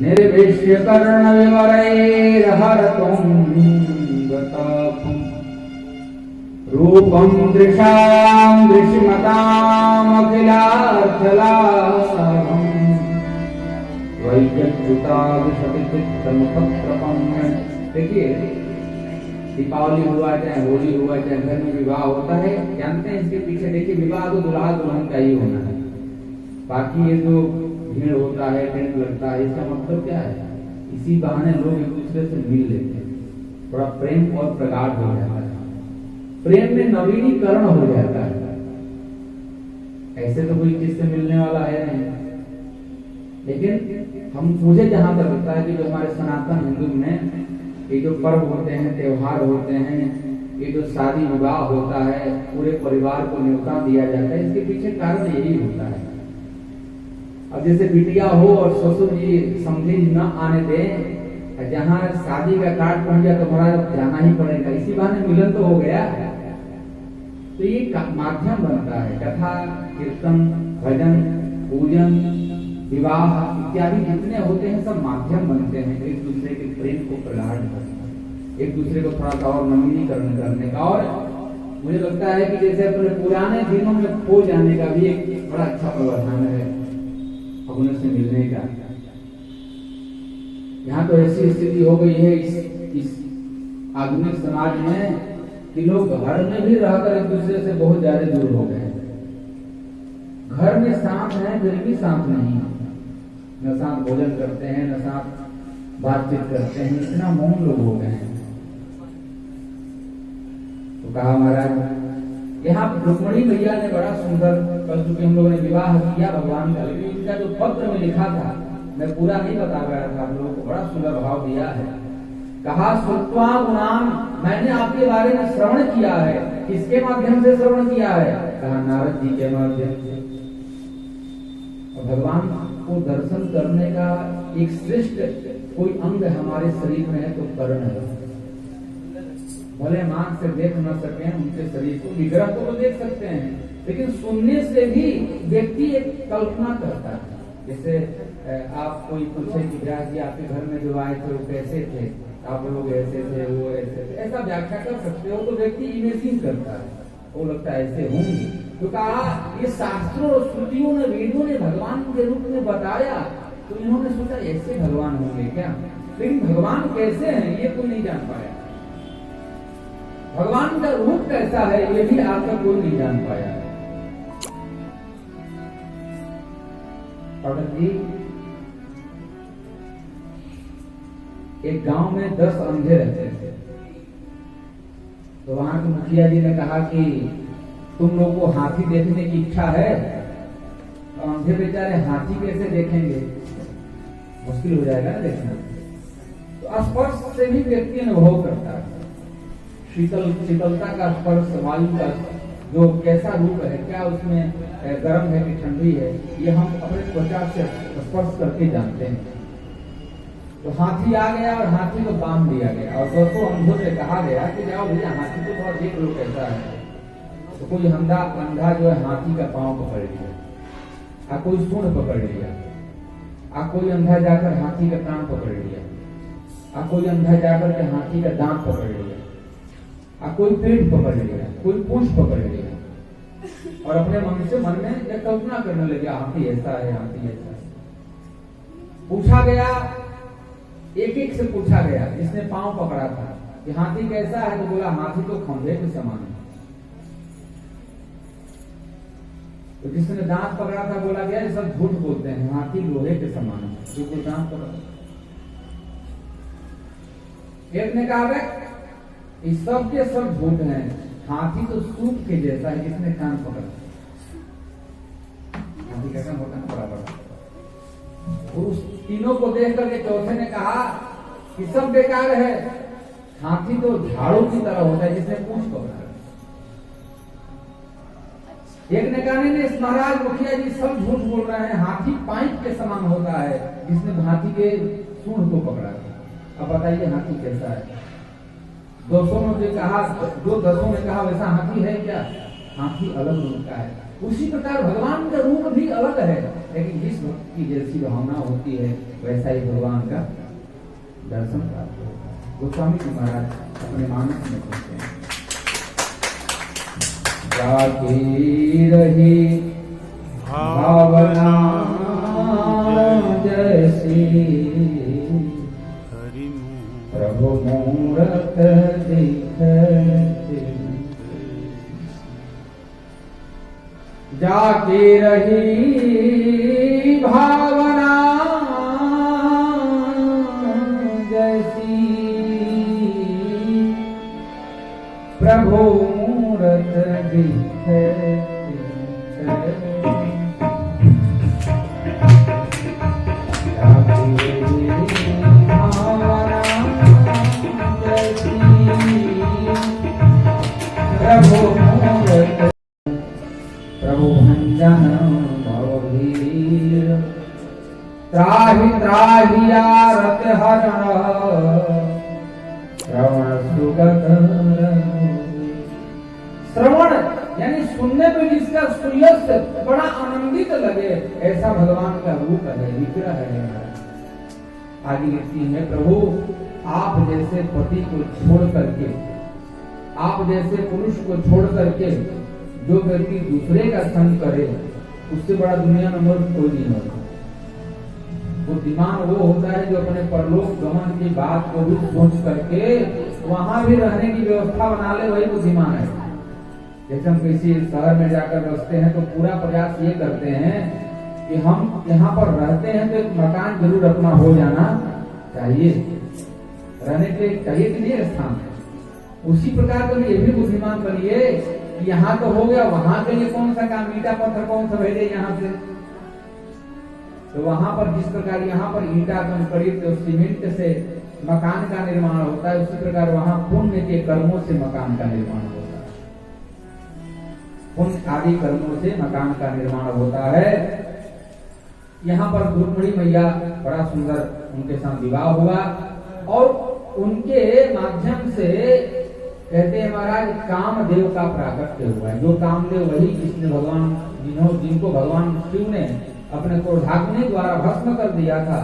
निर्विश्य कर्ण विवरैर्हरतुं गतापुं रूपं दृशां दृश्यमतामखिलार्थलाभं वैजत्युताविशतिचित्तमुखप्रपं। देखिए, दीपावली हुआ चाहे होली हुआ चाहे घर में विवाह होता है, जानते हैं इसके पीछे देखिए विवाह तो दुल्हा दुल्हन का ही होना है। बाकी ये जो भीड़ होता है, टेंट लगता है, इसका मतलब क्या है? इसी बहाने लोग एक दूसरे से मिल लेते हैं, थोड़ा प्रेम और प्रगाढ़ हो जाता है, प्रेम में नवीनीकरण हो जाता है। ऐसे तो कोई चीज से मिलने वाला है नहीं। लेकिन मुझे जहां तक लगता है कि जो हमारे सनातन हिंदू में ये जो पर्व होते हैं, त्योहार होते हैं, ये जो शादी विवाह होता है, पूरे परिवार को न्योता दिया जाता है, इसके पीछे कारण यही होता है। अब जैसे बिटिया हो और ससुर जी समझी न आने दें, जहाँ शादी का कार्ड पहुंच गया तो हमारा जाना ही पड़ेगा, इसी बहाने मिलन तो हो गया। तो ये माध्यम बनता है, कथा कीर्तन भजन पूजन विवाह इत्यादि जितने होते हैं सब माध्यम बनते हैं एक दूसरे के प्रेम को प्रगाढ़ करने, एक दूसरे को थोड़ा सा और नवीनीकरण करने का। और मुझे लगता है कि जैसे अपने पुराने दिनों में खो जाने का भी एक बड़ा अच्छा प्रावधान है अपने से मिलने का। यहाँ तो ऐसी स्थिति हो गई है इस आधुनिक समाज में कि लोग घर में भी रहकर एक दूसरे से बहुत ज्यादा दूर हो गए। घर में साथ है फिर भी साथ नहीं, न साथ भोजन करते हैं न साथ बातचीत करते हैं, इतना मौन लोग हो गए हैं। तो कहा महाराज, यहाँ रुक्मणी भैया ने बड़ा सुंदर, कल चूंकि हम लोगों ने विवाह किया भगवान का, लेकिन इनका जो पत्र में लिखा था मैं पूरा नहीं बता रहा था, आप लोगों को बड़ा सुंदर भाव दिया है। कहा श्रुत्वा गुणान, मैंने आपके बारे में श्रवण किया है। किसके माध्यम से श्रवण किया है? कहा नारद जी के माध्यम से। भगवान को दर्शन करने का एक श्रेष्ठ कोई अंग हमारे शरीर में है तो कर्ण है। भले मान से देख न सके उनके शरीर को, विग्रह को देख सकते हैं, लेकिन सुनने से भी व्यक्ति एक कल्पना करता है। जैसे आप कोई पूछे कि व्यास जी आपके घर में जो आए थे वो कैसे थे, आप लोग ऐसे थे, वो ऐसे थे, ऐसा व्याख्या कर सकते हो। तो व्यक्ति इमेजिन करता है, वो लगता है ऐसे होंगे। तो कहा ये शास्त्रों और श्रुतियों ने, वेदों ने भगवान के रूप में बताया, तो इन्होंने सोचा ऐसे भगवान होंगे क्या। लेकिन भगवान कैसे हैं ये कोई नहीं जान पाया, भगवान का रूप कैसा है ये भी आज तक कोई नहीं जान पाया। पंडित जी, एक गांव में 10 अंधे रहते थे। तो वहां के मुखिया जी ने कहा कि तुम लोग को हाथी देखने की इच्छा है? तो अंधे बेचारे हाथी कैसे देखेंगे, मुश्किल हो जाएगा ना देखना। तो स्पर्श से भी व्यक्ति अनुभव करता है, शीतलता का स्पर्श, वायु का जो कैसा रूप है, क्या उसमें गर्म है कि ठंडी है, ये हम अपने त्वचा से स्पर्श करके जानते हैं। तो हाथी आ गया और हाथी को बांध दिया गया और 200 अंधों से कहा गया कि जाओ भैया हाथी को थोड़ा देख लो कैसा है। तो कोई अंधा जो है हाथी का पांव पकड़ लिया, कोई सूंड पकड़ लिया, कोई अंधा जाकर हाथी का कान पकड़ लिया, कोई अंधा जाकर के हाथी का दांत पकड़ लिया, कोई पेट पकड़ लिया, कोई पूंछ पकड़ लिया, और अपने मन में एक कल्पना करने लगे हाथी ऐसा है, हाथी ऐसा है। पूछा गया, एक एक से पूछा गया, जिसने पांव पकड़ा था कि हाथी कैसा है, तो बोला हाथी तो खंभे के समान है। तो जिसने दांत पकड़ा था बोला गया सब झूठ बोलते हैं, हाथी लोहे के समान है, जो कोई दांत पकड़ा। एक ने कहा इस सब के सब झूठ हैं, हाथी तो सूप के जैसा है जिसने कान पकड़ा। हाथी कैसा होता है बराबर। उस तीनों को देख करके चौथे ने कहा कि सब बेकार है, हाथी तो झाड़ू की तरह होता है जिसने पूंछ पकड़ा। एक ने कहा नहीं महाराज मुखिया जी सब झूठ बोल रहे हैं, हाथी पाइप के समान होता है जिसने हाथी के सूंड को पकड़ा। अब बताइए हाथी कैसा है? 200 ने कहा, जो 10 ने कहा वैसा हाथी है क्या? हाथी अलग रूप का है। उसी प्रकार भगवान का रूप भी अलग है, लेकिन जिस भक्त की जैसी भावना होती है वैसा ही भगवान का दर्शन प्राप्त होता है। गोस्वामी जी महाराज अपने मानस में कहते हैं, जाके रही भावना जैसी प्रभु मूरत दिखते, जाके रही भावना जैसी प्रभु मूरत दिखते, प्रभु भंजन भवभीर, त्राहि त्राहि आरत हरण, श्रवण सुगत। श्रवण यानी सुनने पे जिसका सुयस बड़ा आनंदित लगे, ऐसा भगवान का रूप है, विग्रह है। आगे लिखती है, प्रभु आप जैसे पति को छोड़ करके, आप जैसे पुरुष को छोड़ करके जो व्यक्ति दूसरे का संग करे, उससे बड़ा दुनिया में मर्द कोई नहीं होता। बुद्धिमान वो होता है जो अपने परलोक गमन की बात को भी सोच करके वहां भी रहने की व्यवस्था बना ले, वही बुद्धिमान है। जैसे हम किसी शहर में जाकर बसते हैं तो पूरा प्रयास ये करते हैं कि हम यहाँ पर रहते हैं तो एक मकान जरूर अपना हो जाना चाहिए, रहने के चाहिए कि नहीं स्थान। उसी प्रकार का ये भी बुद्धिमान बनिए, यहाँ तो हो गया, वहां के लिए कौन सा काम, ईटा पत्थर कौन सा भेजे यहाँ से। तो वहां पर जिस प्रकार यहाँ पर ईटा कंकरीट तो सीमेंट से मकान का निर्माण होता है, उसी प्रकार वहां पुण्य के कर्मों से मकान का निर्माण होता है, पुण्य आदि कर्मों से मकान का निर्माण होता है। यहाँ पर रुक्मिणी मैया बड़ा सुंदर उनके साथ विवाह हुआ और उनके माध्यम से कहते हैं महाराज कामदेव का प्राकट्य हुआ है। जो कामदेव वही जिसने भगवान जिनको भगवान शिव ने अपने क्रोधाग्नि द्वारा भस्म कर दिया था,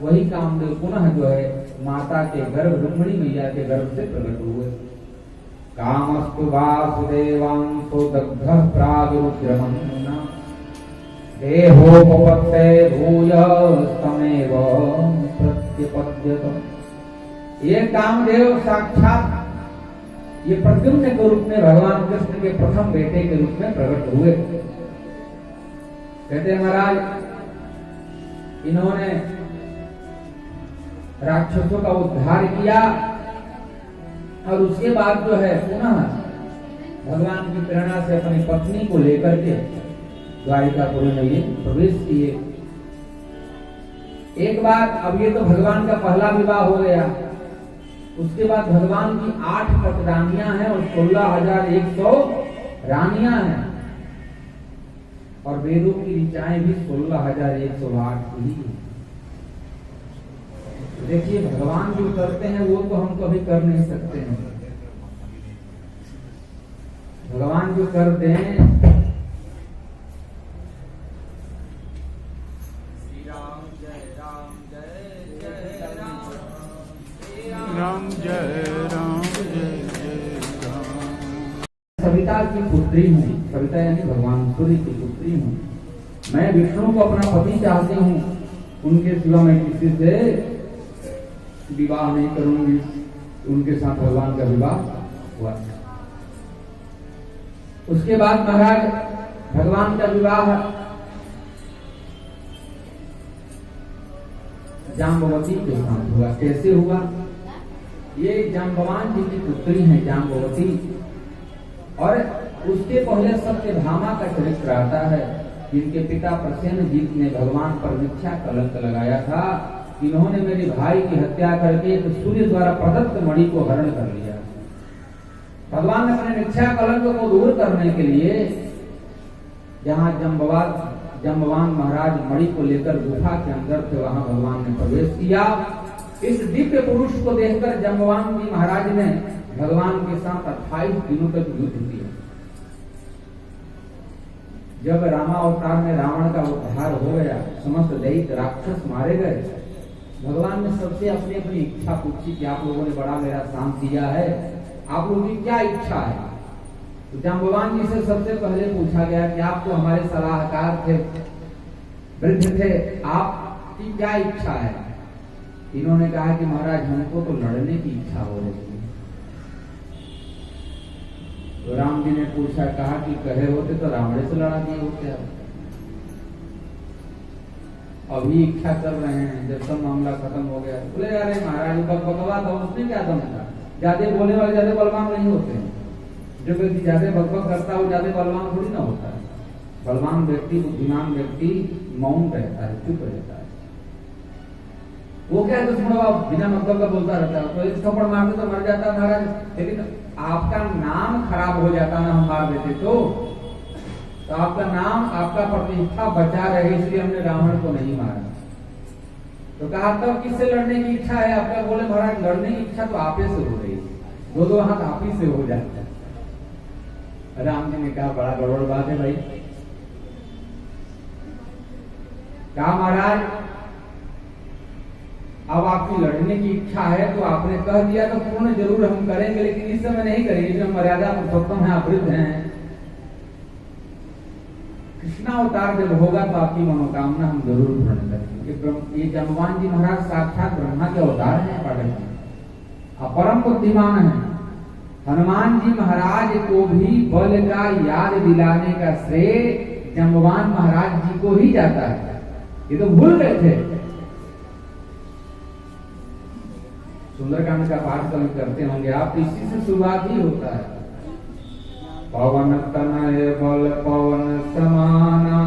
वही कामदेव पुनः जो है माता के गर्भ रुक्मिणी मैया के गर्भ से प्रकट हुए। कामस्तु वासुदेवांसो दग्धः प्रागरुद्रमन्ना, देहोपपत्ते भूयस्तमेव प्रत्यपद्यत। ये कामदेव साक्षात ये प्रद्युम्न के रूप में भगवान कृष्ण के प्रथम बेटे के रूप में प्रकट हुए। कहते हैं महाराज इन्होंने राक्षसों का उद्धार किया और उसके बाद जो है पुनः भगवान की प्रेरणा से अपनी पत्नी को लेकर के द्वारिकापुरी में ये प्रवेश किए। एक बार अब ये तो भगवान का पहला विवाह हो गया, उसके बाद भगवान की 8 पटरानियां हैं और 16,100 रानियां हैं और वेदों की ऋचाएं भी 16,108 की। देखिए भगवान जो करते हैं वो तो हम कभी कर नहीं सकते हैं। भगवान जो कर दें, राम जय राम जय जय राम। सविता की पुत्री हूँ, सविता यानी भगवान सूर्य की पुत्री हूँ। मैं विष्णु को अपना पति चाहती हूँ, उनके सिवा मैं किसी से विवाह नहीं करूंगी। उनके साथ भगवान का विवाह हुआ। उसके बाद महाराज भगवान का विवाह जाम्बवती के साथ हुआ। कैसे हुआ? ये जाम्बवान जी की पुत्री है जाम्बवती, और उसके पहले सत्यभामा का चरित्र आता है, जिनके पिता प्रसेनजीत ने भगवान पर मिथ्या कलंक लगाया था। इन्होंने मेरे भाई की हत्या करके सूर्य द्वारा प्रदत्त मणि को हरण कर लिया। भगवान ने अपने मिथ्या कलंक को दूर करने के लिए जहाँ जम्बवान महाराज मणि को लेकर गुफा के अंदर थे, वहां भगवान ने प्रवेश किया। इस दिव्य पुरुष को देखकर जम्बवान जी महाराज ने भगवान के साथ 28 दिनों तक युद्ध किया। जब रामावतार में रावण का उद्धार हो गया, समस्त दैत्य राक्षस मारे गए, भगवान ने सबसे अपनी अपनी इच्छा पूछी कि आप लोगों ने बड़ा मेरा साथ दिया है, आप लोगों की क्या इच्छा है। तो जाम्बवान जी से सबसे पहले पूछा गया कि आप तो हमारे सलाहकार थे, वृद्ध थे, आपकी क्या इच्छा है। इन्होंने कहा कि महाराज हमको तो लड़ने की इच्छा हो रही है। तो राम जी ने पूछा, कहा कि कहे होते तो रावण से लड़ा दिए होते। अभी इच्छा कर रहे हैं, जब सब मामला खत्म हो गया बोले अरे महाराज बकबकवा था, उसमें क्या दम था, ज्यादा बोलने वाले ज्यादा बलवान नहीं होते हैं। जो व्यक्ति ज्यादा बकबक करता है वो ज्यादा बलवान थोड़ी ना होता है। बलवान व्यक्ति, बुद्धिमान व्यक्ति मौन रहता है, चुप रहता है। वो क्या है, दुश्मन बिना मतलब का बोलता रहता है, तो एक थप्पड़ मारते तो मर जाता है महाराज, लेकिन आपका नाम खराब हो जाता है, हम मार देते तो आपका नाम, आपका प्रतिष्ठा बचा रहे, इसलिए हमने रावण को नहीं मारा। तो कहा तब किससे लड़ने की इच्छा है आपका। बोले महाराज लड़ने की इच्छा तो आपे से हो रही, दो हाथ आप ही से हो जाता है। राम जी ने कहा बड़ा गड़बड़ बात है भाई। कहा महाराज अब आपकी लड़ने की इच्छा है तो आपने कह दिया तो पूर्ण जरूर हम करेंगे, लेकिन इस समय नहीं करेंगे, जो मर्यादा पुरुषोत्तम है, वृद्ध हैं। कृष्णावतार जब होगा तो आपकी मनोकामना हम जरूर पूर्ण करेंगे। ये जाम्बवान जी महाराज साक्षात ब्रह्मा के अवतार हैं, पाठक परम बुद्धिमान है। हनुमान जी महाराज को भी बल का याद दिलाने का श्रेय जाम्बवान महाराज जी को ही जाता है। ये तो भूल गए थे। सुंदरकांड का पाठ कभी करते होंगे आप, इसी से शुरुआत ही होता है। पवन तनय बल पवन समाना,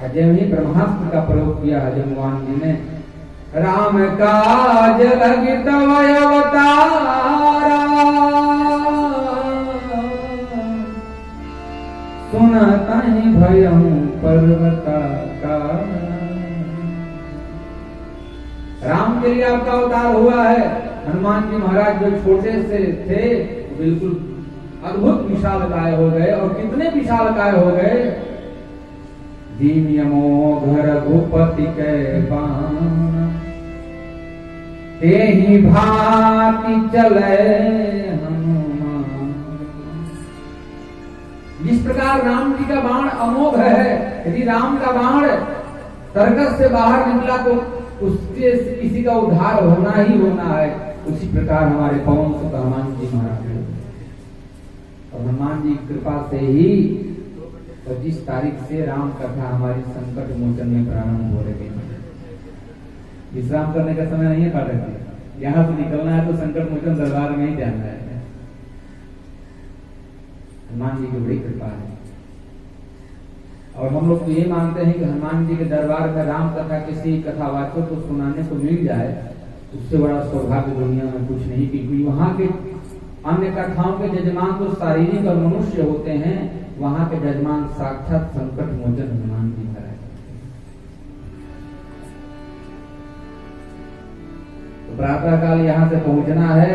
अजय ही ब्रह्मास्त्र का प्रयोग किया हनुमान जी ने। राम काज लगी तव अवतारा, सुनता ही भयं पर्वता का। राम के लिए आपका अवतार हुआ है। हनुमान जी महाराज जो छोटे से थे बिल्कुल अद्भुत विशालकाय हो गए, और कितने विशालकाय हो गए। दीन यमो घर भूपति के पान, ते ही भांति चले हनुमान। जिस प्रकार राम जी का बाण अमोघ है, यदि राम का बाण सर्कस से बाहर निकला तो उससे किसी का उद्धार होना ही होना है। उसी प्रकार हमारे पवन सुत हनुमान जी महाराज, और हनुमान जी की कृपा से ही 25 तारीख से राम कथा हमारी संकट मोचन में प्रारंभ हो रही है। विश्राम करने का समय नहीं है पाठक, यहाँ से निकलना है तो संकट मोचन दरबार में ही जाना है। हनुमान जी की बड़ी कृपा है, और हम लोग तो ये मानते हैं कि हनुमान जी के दरबार में राम कथा किसी कथावाचक को सुनाने को मिल जाए, उससे बड़ा सौभाग्य दुनिया में कुछ नहीं। क्योंकि वहाँ के अन्य कथाओं के जजमान तो शारीरिक और मनुष्य होते हैं, वहाँ के जजमान साक्षात संकट मोचन हनुमान जी महाराज। तो प्रातः काल यहाँ से पहुंचना है,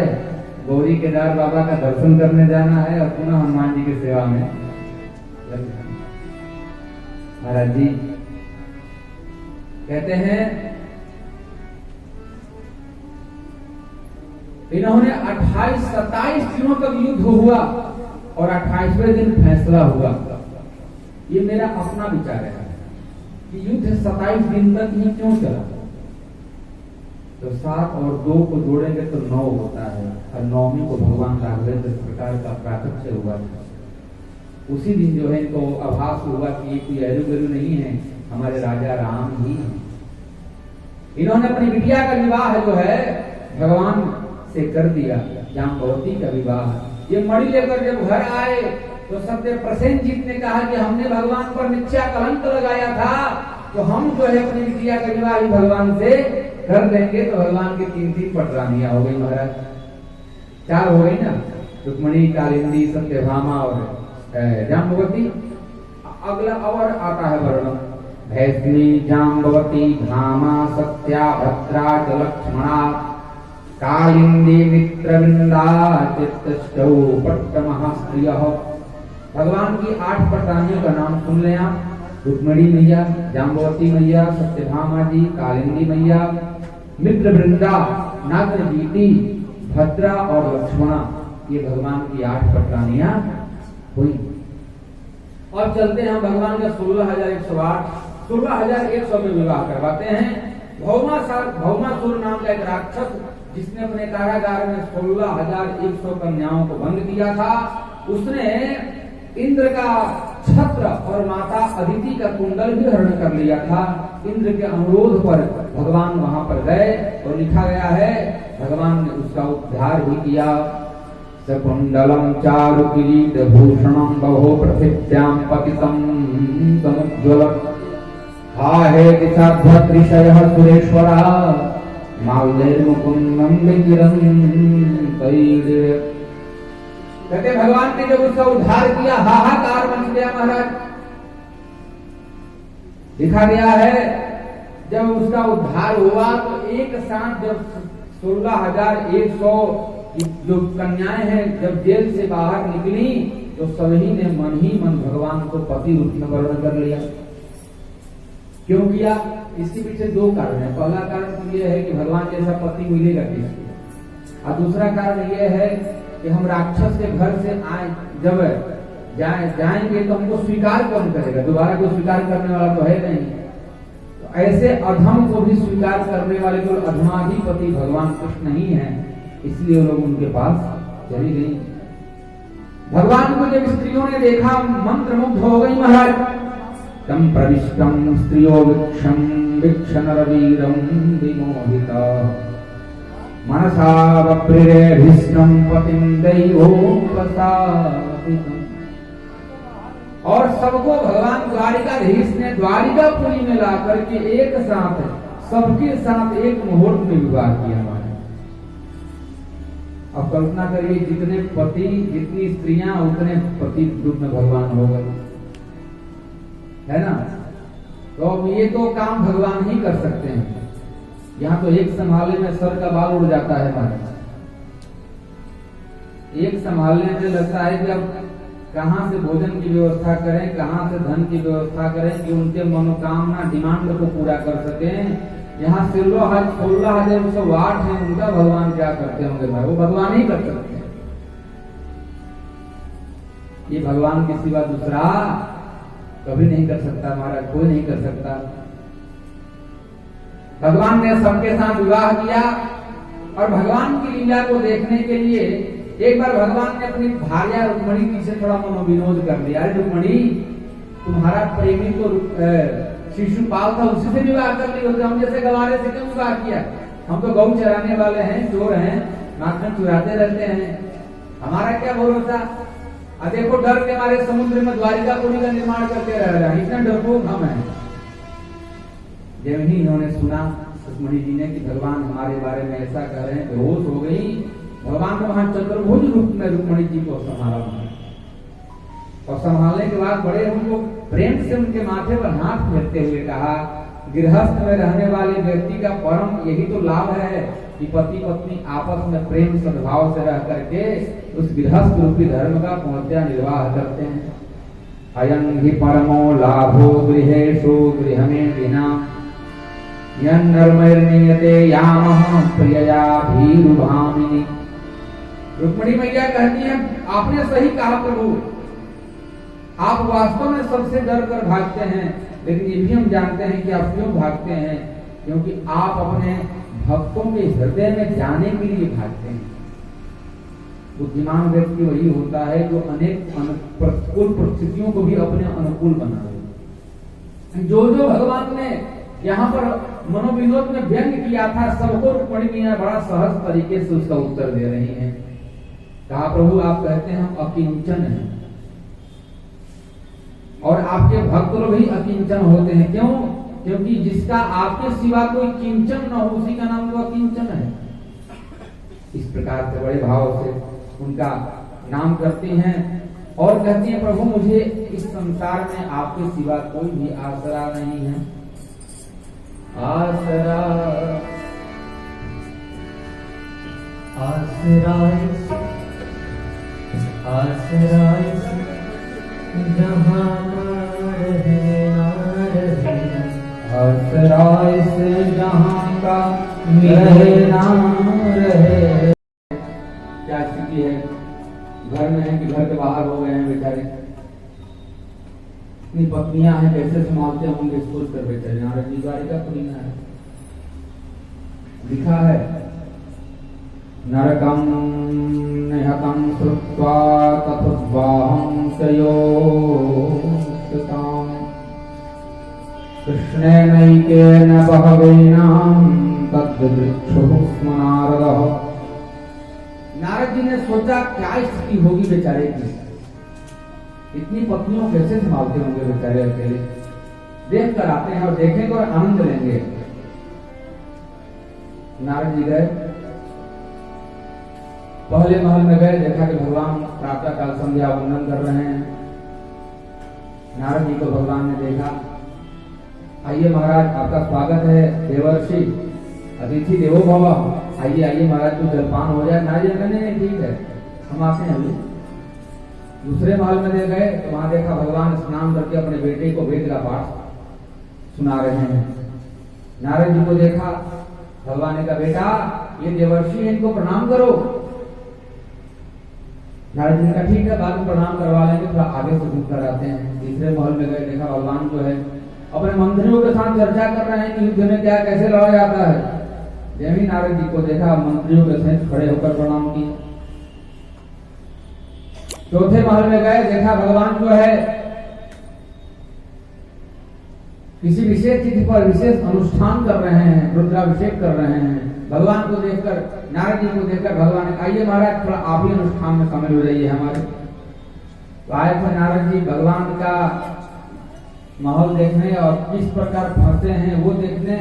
गौरी केदार बाबा का दर्शन करने जाना है, और पुनः हनुमान जी की सेवा में लग जाना। महाराज जी कहते हैं इन्होंने 28-27 दिनों तक युद्ध हुआ, और 28वें दिन फैसला हुआ। ये मेरा अपना विचार है कि युद्ध 27 दिन तक ही क्यों चला। तो 7 और 2 को जोड़ेंगे तो 9 होता है, और 9वीं को भगवान राघवेंद्र प्रकार का प्राकट्य हुआ। उसी दिन जो है इनको आभास हुआ कि ये कोई एरुगरु नहीं है, हमारे राजा राम ही है। इन्होंने अपनी बिटिया का विवाह जो है भगवान से कर दिया, जाम्बवती का विवाह। ये मणि लेकर जब घर आए तो सत्यप्रसेन जी ने कहा कि हमने भगवान पर मिथ्या कलंक लगाया था, तो हम जो है अपनी बिटिया का विवाह ही भगवान से कर देंगे। तो भगवान की 3 पटरानियां हो गई महाराज, 4 हो गई ना, रुक्मणी, कालिंदी, सत्यभामा और जाम्बवती। अगला और आता है वर्णन। भैष्णी जाम्बवती भामा सत्या भद्रा च लक्ष्मणा कालिंदी मित्रवृंदा चित्तष्टौ पट्टमः स्त्रियः। भगवान की 8 पटरानियों का नाम सुन लें आप। रुक्मिणी मैया, जाम्बवती मैया, सत्यभामा जी, कालिंदी मैया, मित्रवृंदा, नागरजीती, भद्रा और लक्ष्मणा, ये भगवान की 8 पटरानियां हुई। और चलते हैं भगवान का 16,108 में विवाह करवाते हैं। भौमासुर नाम का एक राक्षस जिसने अपने कारागार में 16,100 कन्याओं को बंद किया था, उसने इंद्र का छत्र और माता अदिति का कुंडल भी हरण कर लिया था। इंद्र के अनुरोध पर भगवान वहां पर गए और लिखा गया है भगवान ने उसका उद्धार भी किया। सकुंडलम चारु किरीट भूषणम बहो प्रथित्याम पतितम समुज्ज्वलम् हाहे दिशाभ्यत्रिशयः सुरेश्वरा माल्यैर्मुकुन्दं विकिरन् तैर्। कहते भगवान ने जब उसका उद्धार किया, हाहाकार मच गया महाराज। लिखा गया है जब उसका उद्धार हुआ तो एक साथ जब 16,100 जो कन्याएं हैं जब जेल से बाहर निकली तो सभी ने मन ही मन भगवान को पति रूप में वर्ण कर लिया। क्यों किया? इसके पीछे 2 कारण है। पहला कारण तो यह है कि भगवान जैसा पति मिलेगा किसको, और दूसरा कारण यह है कि हम राक्षस के घर से आए जब जाएंगे तो हमको स्वीकार कौन करेगा? दोबारा कोई स्वीकार करने वाला तो है नहीं। तो ऐसे अधम को भी स्वीकार करने वाले जो अधमाधिपति भगवान कृष्ण ही है, इसलिए लोग उनके पास चली गई। भगवान को जब स्त्रियों ने देखा मंत्र मुग्ध हो गई महाराज। तम प्रविष्टम स्त्रियो वीक्षण रवीरं विमोहिता मनसा वप्रिरेभिष्टं पतिं दैवोपसादितम्। और सबको भगवान द्वारिकाधीश ने द्वारिकापुरी में ला करके एक साथ सबके साथ एक मुहूर्त में विवाह किया हमारे। अब कल्पना करिए जितने पति जितनी स्त्रियां उतने पति रूप में भगवान हो गए, है ना? तो अब ये तो काम भगवान ही कर सकते हैं। यहाँ तो एक संभालने में सर का बाल उड़ जाता है महाराज। एक संभालने में लगता है कि अब कहाँ से भोजन की व्यवस्था करें, कहाँ से धन की व्यवस्था करें कि उनके मनोकामना डिमांड को पूरा कर सकें। यहाँ 16,108 है, उनका भगवान क्या करते होंगे भाई? वो भगवान ही कर सकते हैं। ये भगवान के सिवा दूसरा कभी नहीं कर सकता महाराज, कोई नहीं कर सकता। भगवान ने सबके साथ विवाह किया और भगवान की लीला को देखने के लिए एक बार भगवान ने अपनी भार्या रुक्मिणी से थोड़ा मनोविनोद कर लिया। अरे रुक्मिणी, तुम्हारा प्रेमी तो शिशुपाल था, उसी से विवाह कर ली होते, हम जैसे गवारे से क्यों विवाह किया? हम तो गौ चराने वाले हैं, चोर हैं, माखन चुराते रहते हैं, हमारा क्या भरोसा? अब देखो डर के मारे समुद्र में द्वारिकापुरी का निर्माण करते रह रहा है, इतना डरपोक हम हैं। जब ही इन्होंने सुना रुक्मिणी जी ने कि भगवान हमारे बारे में ऐसा कह रहे हैं, बेहोश हो गई। भगवान ने वहां चंद्रभुज रूप में रुक्मिणी जी को संभाला और संभालने के बाद बड़े उनको प्रेम से उनके माथे पर हाथ फेरते हुए कहा, गृहस्थ में रहने वाले व्यक्ति का परम यही तो लाभ है कि पति पत्नी आपस में प्रेम सद्भाव से रह करके उस गृहस्थ रूपी धर्म का पूर्णतया निर्वाह करते हैं। अयं हि परमो लाभो गृहेषु गृहमेधिना यन्नर्मैर्नियते यामः प्रियया भीरुभामिनी। रुक्मिणी मैया कहती है, आपने सही कहा प्रभु, आप वास्तव में सबसे डर कर भागते हैं, लेकिन ये भी हम जानते हैं कि आप क्यों भागते हैं, क्योंकि आप अपने भक्तों के हृदय में जाने के लिए भागते हैं। बुद्धिमान व्यक्ति वही होता है जो अनेक प्रतिकूल परिस्थितियों को भी अपने अनुकूल बना ले। जो भगवान ने यहाँ पर मनोविनोद में व्यंग किया था, सबको रुक्मिणी मैया बड़ा सहज तरीके से उसका उत्तर दे रही हैं। कहा, प्रभु आप कहते हैं हम अकिंचन हैं और आपके भक्त लोग भी अकिंचन होते हैं। क्यों? क्योंकि जिसका आपके सिवा कोई किंचन न हो उसी का नाम तो अकिंचन है। इस प्रकार से बड़े भाव से उनका नाम करती हैं और कहती है प्रभु मुझे इस संसार में आपके सिवा कोई भी आसरा नहीं है। आसरा आसरा आसरा जहाँ रहे ना रहे, आसरा से जहाँ का रहे ना रहे। क्या स्थिति है, घर में है कि घर के बाहर हो गए हैं बेचारे, इतनी पत्नियां हैं कैसे संभालते होंगे, सोच कर बेचारे। नारद जी द्वारिका पुरी में है, लिखा है नरकं निहतं श्रुत्वा तथोद्वाहं तयोस्ताम् कृष्णेनैकेन बहवीनां तद्वृक्षुः स्म नारदः। नारद जी ने सोचा क्या स्थिति होगी बेचारे की, इतनी पत्नियों कैसे संभालते होंगे बेचारे अकेले। देख कर आते हैं और देखेंगे और आनंद लेंगे। नारद जी गए, पहले महल में गए, देखा कि भगवान प्रातः काल संध्या वंदन कर रहे हैं। नारद जी को भगवान ने देखा, आइए महाराज आपका स्वागत है देवर्षि, अतिथि देवो भव, आइए आइए महाराज को जलपान हो जाए। नारद जी कहने नहीं ठीक है हम आते हैं अभी। दूसरे महल में दे गए तो वहां देखा भगवान स्नान करके अपने बेटे को वेद का पाठ सुना रहे हैं। नारद जी को देखा, भगवान ने कहा बेटा ये देवर्षि है, इनको प्रणाम करो। नारद जी का ठीक है बाद में प्रणाम करवा लेंगे, थोड़ा आगे से घूम कर आते हैं। तीसरे महल में गए, देखा भगवान जो है अपने मंत्रियों के साथ चर्चा कर रहे हैं कि युद्ध में क्या कैसे लड़ा जाता है। जब ही नारद जी को देखा मंत्रियों के साथ खड़े होकर प्रणाम किए। चौथे महल में गए, देखा भगवान जो है किसी विशेष तिथि पर विशेष अनुष्ठान कर रहे हैं, रुद्राभिषेक कर रहे हैं। भगवान को देखकर, नारद जी को देखकर भगवान ने आइए महाराज थोड़ा आप ही अनुष्ठान में शामिल हो जाइए हमारे। तो आए थे नारद जी भगवान का महल देखने और किस प्रकार फंसते हैं वो देखने,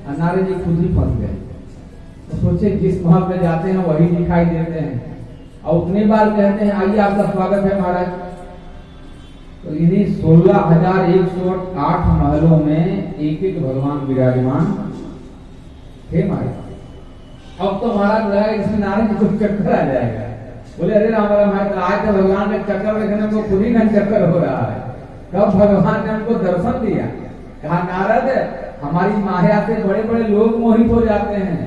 और नारद जी खुद ही फंस गए। तो सोचे जिस महल में जाते हैं वही दिखाई देते हैं, और उतनी बार कहते हैं आइए आपका स्वागत है महाराज। तो इन्हीं 16,108 महलों में एक एक भगवान विराजमान थे महाराज। अब तो महाराज लगा इसमें नारद जी को चक्कर आ जाएगा, बोले अरे राम राम महाराज आज तो भगवान का चक्कर देखने को खुद ही ना चक्कर हो रहा है। तब भगवान ने हमको दर्शन दिया, कहा नारद हमारी माया से बड़े बड़े लोग मोहित हो जाते हैं।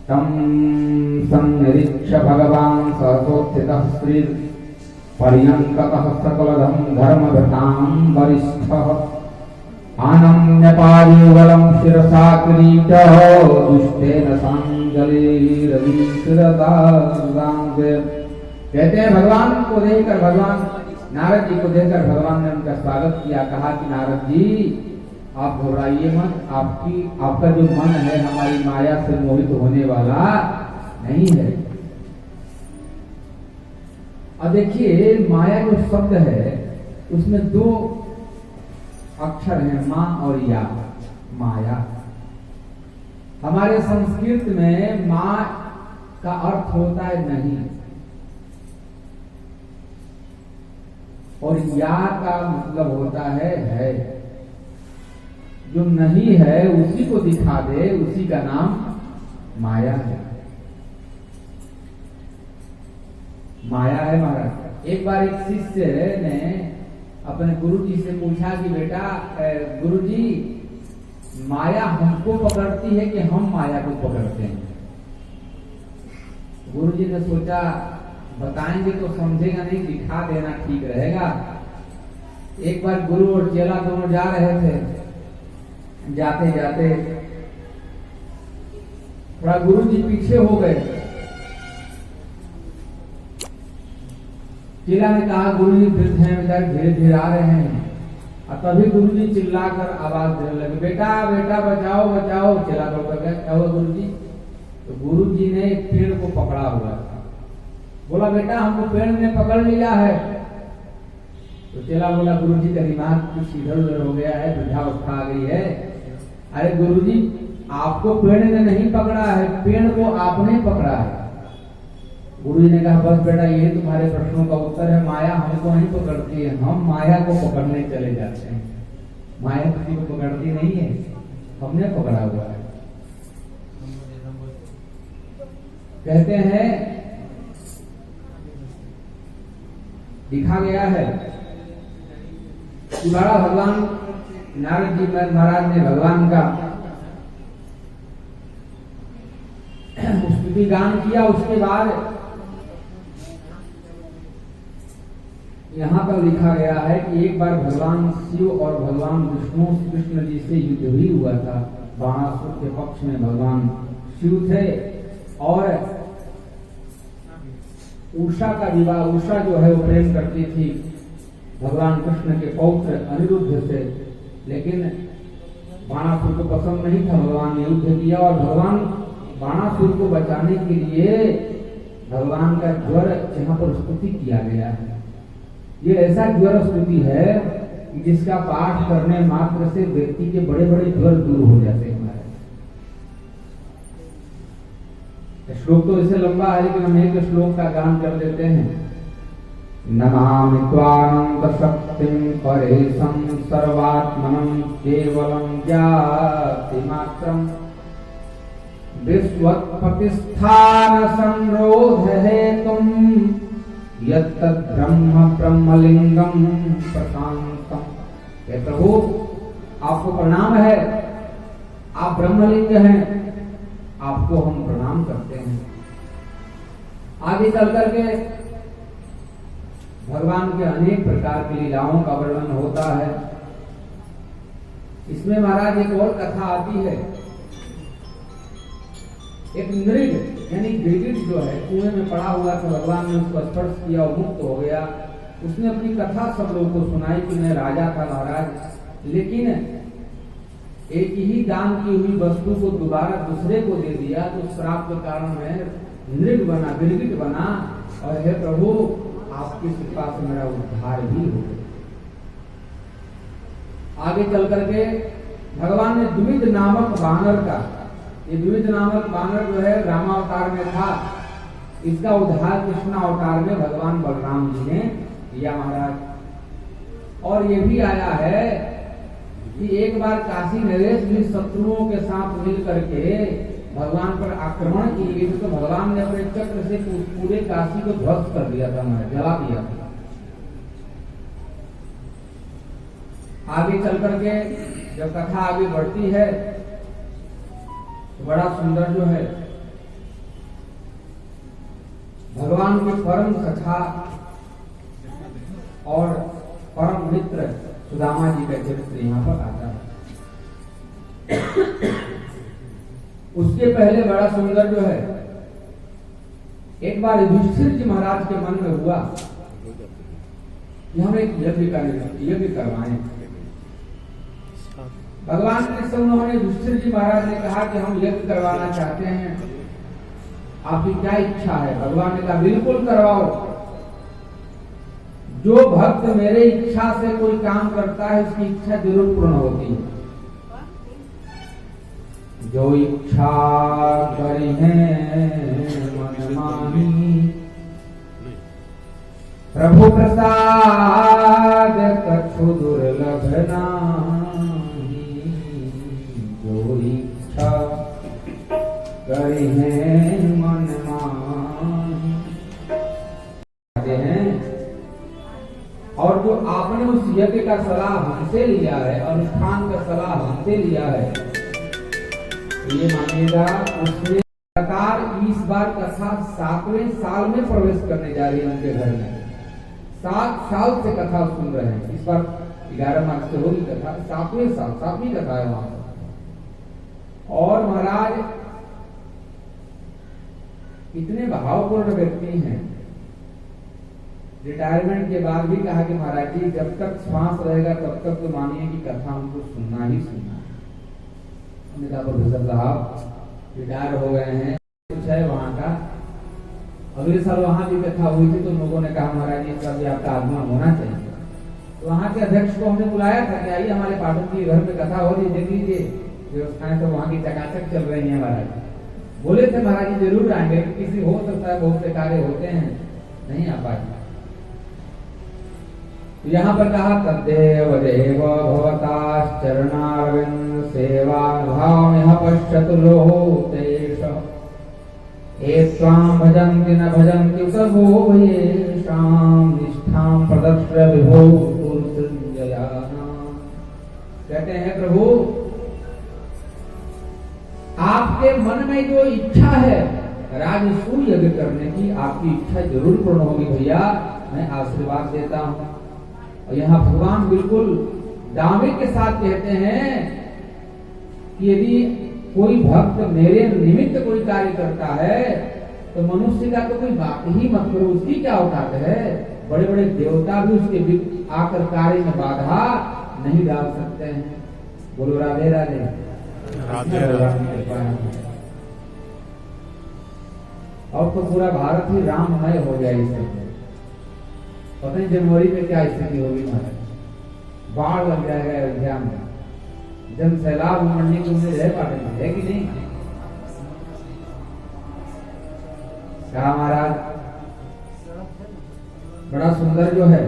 तम संनिरीक्ष भगवान सहसोत्थितः स्त्री पर्यंकतः सकलधम धर्मभृतां वरिष्ठः आनम्यपायुगलं शिरसा किरीटः दुष्टेन सांजलिरविकृतांगे। कहते हैं भगवान को देखकर, भगवान नारद जी को देखकर भगवान ने उनका स्वागत किया। कहा कि नारद जी आप घबराइए मत, आपका जो मन है हमारी माया से मोहित होने वाला नहीं है। अब देखिए माया जो शब्द है उसमें दो अक्षर हैं, माँ और या। माया हमारे संस्कृत में माँ का अर्थ होता है नहीं, और या का मतलब होता है। जो नहीं है उसी को दिखा दे, उसी का नाम माया है। माया है महाराज। एक बार एक शिष्य ने अपने गुरु जी से पूछा कि बेटा गुरु जी माया हमको पकड़ती है कि हम माया को पकड़ते हैं। गुरु जी ने सोचा बताएंगे तो समझेगा नहीं, दिखा देना ठीक रहेगा। एक बार गुरु और चेला दोनों जा रहे थे, जाते जाते थोड़ा गुरु जी पीछे हो गए। चेला ने कहा गुरु जी वृद्ध हैं, धीरे धीरे आ रहे हैं। और तभी गुरु जी चिल्लाकर आवाज देने लगे बेटा बेटा बचाओ बचाओ। चेला दौड़ गया, क्या हुआ गुरु जी? तो गुरु जी ने एक पेड़ को पकड़ा हुआ था, बोला बेटा हमको पेड़ ने पकड़ लिया है। तो चेला बोला गुरु जी का दिमाग कुछ इधर उधर हो गया है, वृद्धावस्था आ गई है। अरे गुरु जी आपको पेड़ ने नहीं पकड़ा है, पेड़ को आपने पकड़ा है। गुरु जी ने कहा बस बेटा ये तुम्हारे प्रश्नों का उत्तर है, माया हमको नहीं पकड़ती है, हम माया को पकड़ने चले जाते हैं। माया किसी को पकड़ती नहीं है, हमने पकड़ा हुआ है। कहते हैं लिखा गया है कि बड़ा भगवान नारद जी महाराज ने भगवान का स्तुति गान किया। उसके बाद यहाँ पर लिखा गया है कि एक बार भगवान शिव और भगवान विष्णु कृष्ण जी से युद्ध भी हुआ था। बाणासुर के पक्ष में भगवान शिव थे और उषा का विवाह, उषा जो है वो प्रेम करती थी भगवान कृष्ण के पौत्र अनिरुद्ध से, लेकिन बाणासुर को पसंद नहीं था। भगवान ने युद्ध किया और भगवान बाणासुर को बचाने के लिए भगवान का ज्वर यहाँ पर स्तुति किया गया है। ये ऐसा ज्वर स्तुति है कि जिसका पाठ करने मात्र से व्यक्ति के बड़े बड़े ज्वर दूर हो जाते हैं। श्लोक तो इसे लंबा है लेकिन हम एक श्लोक का गान कर लेते हैं। नमामि त्वानंद शक्तिं परेशं सर्वात्मनं केवलं ज्ञातिमात्रं विश्वोत्पत्तिस्थान संरोध हेतुं यत्तद् ब्रह्म ब्रह्मलिंगम प्रशांतम। हे प्रभु आपको प्रणाम है, आप ब्रह्मलिंग हैं, आपको हम प्रणाम करते हैं। आगे चल करके भगवान के अनेक प्रकार की लीलाओं का वर्णन होता है। इसमें महाराज एक और कथा आती है। एक नृग यानी गिरगिट जो है कुएं में पड़ा हुआ था, भगवान ने उसको स्पर्श किया और मुक्त हो गया। उसने अपनी कथा सब लोगों को सुनाई कि मैं राजा था महाराज, लेकिन एक ही दान की हुई वस्तु को दोबारा दूसरे को दे दिया तो श्राप के कारण मैं नृग बना, गिरगिट बना। और हे प्रभु आपकी कृपा से मेरा उद्धार भी हो गया। आगे चल करके भगवान ने द्विविध नामक बानर का, ये द्विविध नामक बानर जो है रामावतार में था, इसका उद्धार कृष्ण अवतार में भगवान बलराम जी ने किया महाराज। और ये भी आया है कि एक बार काशी नरेश भी शत्रुओं के साथ मिल करके भगवान पर आक्रमण किए गए तो भगवान ने अपने चक्र से पूरे काशी को ध्वस्त कर दिया था, जला दिया था। आगे चल करके जब कथा आगे बढ़ती है तो बड़ा सुंदर जो है भगवान के परम सखा और परम मित्र सुदामा जी का चरित्र यहाँ पर आता है। उसके पहले बड़ा सुंदर जो है एक बार युधिष्ठिर जी महाराज के मन में हुआ कि हम एक यज्ञ करवाएं। भगवान कृष्ण उन्होंने युधिष्ठिर जी महाराज ने कहा कि हम यज्ञ करवाना चाहते हैं, आपकी क्या इच्छा है? भगवान ने कहा बिल्कुल करवाओ। जो भक्त मेरे इच्छा से कोई काम करता है उसकी इच्छा जरूर पूर्ण होती है। जो इच्छा करी है मन मानी, प्रभु प्रसाद कछु दुर्लभ नाही। जो इच्छा करी है मन मानी हैं। और जो आपने उस यज्ञ का सलाह हमसे लिया है, अनुष्ठान का सलाह हमसे लिया है, तो ये मानिएगा उसने लगातार इस बार कथा 7वें साल में प्रवेश करने जा रही है उनके घर में। 7 साल से कथा सुन रहे हैं। इस बार 11 मार्च से होगी कथा, 7वें साल, 7वीं कथा है वहां पर। और महाराज इतने भावपूर्ण व्यक्ति हैं, रिटायरमेंट के बाद भी कहा कि महाराज जी जब तक श्वास रहेगा तब तक तो मानिए कि कथा हमको सुनना ही सुनना है। अमिताभ प्रोफेसर साहब रिटायर हो गए हैं, कुछ है वहाँ का। अगले साल वहाँ भी कथा हुई थी तो लोगों ने कहा महाराज जी इसका भी आपका आगमन होना चाहिए। तो वहाँ के अध्यक्ष को हमने बुलाया था कि आइए हमारे पाठक के घर पे कथा हो रही, देख लीजिए व्यवस्थाएं तो वहाँ की चकाचक चल रही है महाराज। बोले थे महाराज जी जरूर आएंगे, किसी हो सकता है बहुत से कार्य होते हैं नहीं आ पाए। तो यहाँ पर कहा तद्देव देव भवताश्चरणारविंद सेवा भावमिह पश्यतु लोतेश एत्वां भजन्ति न भजन्ति उत वो येषां निष्ठां प्रदर्श्य विभो कुरुसृञ्जयाना। कहते हैं प्रभु आपके मन में जो इच्छा है राजसूय यज्ञ करने की, आपकी इच्छा जरूर पूर्ण होगी भैया, मैं आशीर्वाद देता हूं। और यहाँ भगवान बिल्कुल दावे के साथ कहते हैं कि यदि कोई भक्त मेरे निमित्त कोई कार्य करता है तो मनुष्य का तो कोई बात ही मत करो, उसकी क्या औकात है। बड़े बड़े देवता भी उसके आकर कार्य में बाधा नहीं डाल सकते हैं। बोलो राधे राधे राधे राधे। और तो पूरा भारत ही राममय हो गया इस समय। पता नहीं जनवरी में क्या स्थिति होगी महाराज, बाढ़ लग जाएगा अयोध्या में, जन सैलाब उमड़ने की उम्मीद है पाटेंगे, है कि नहीं? कहा महाराज बड़ा सुंदर जो है।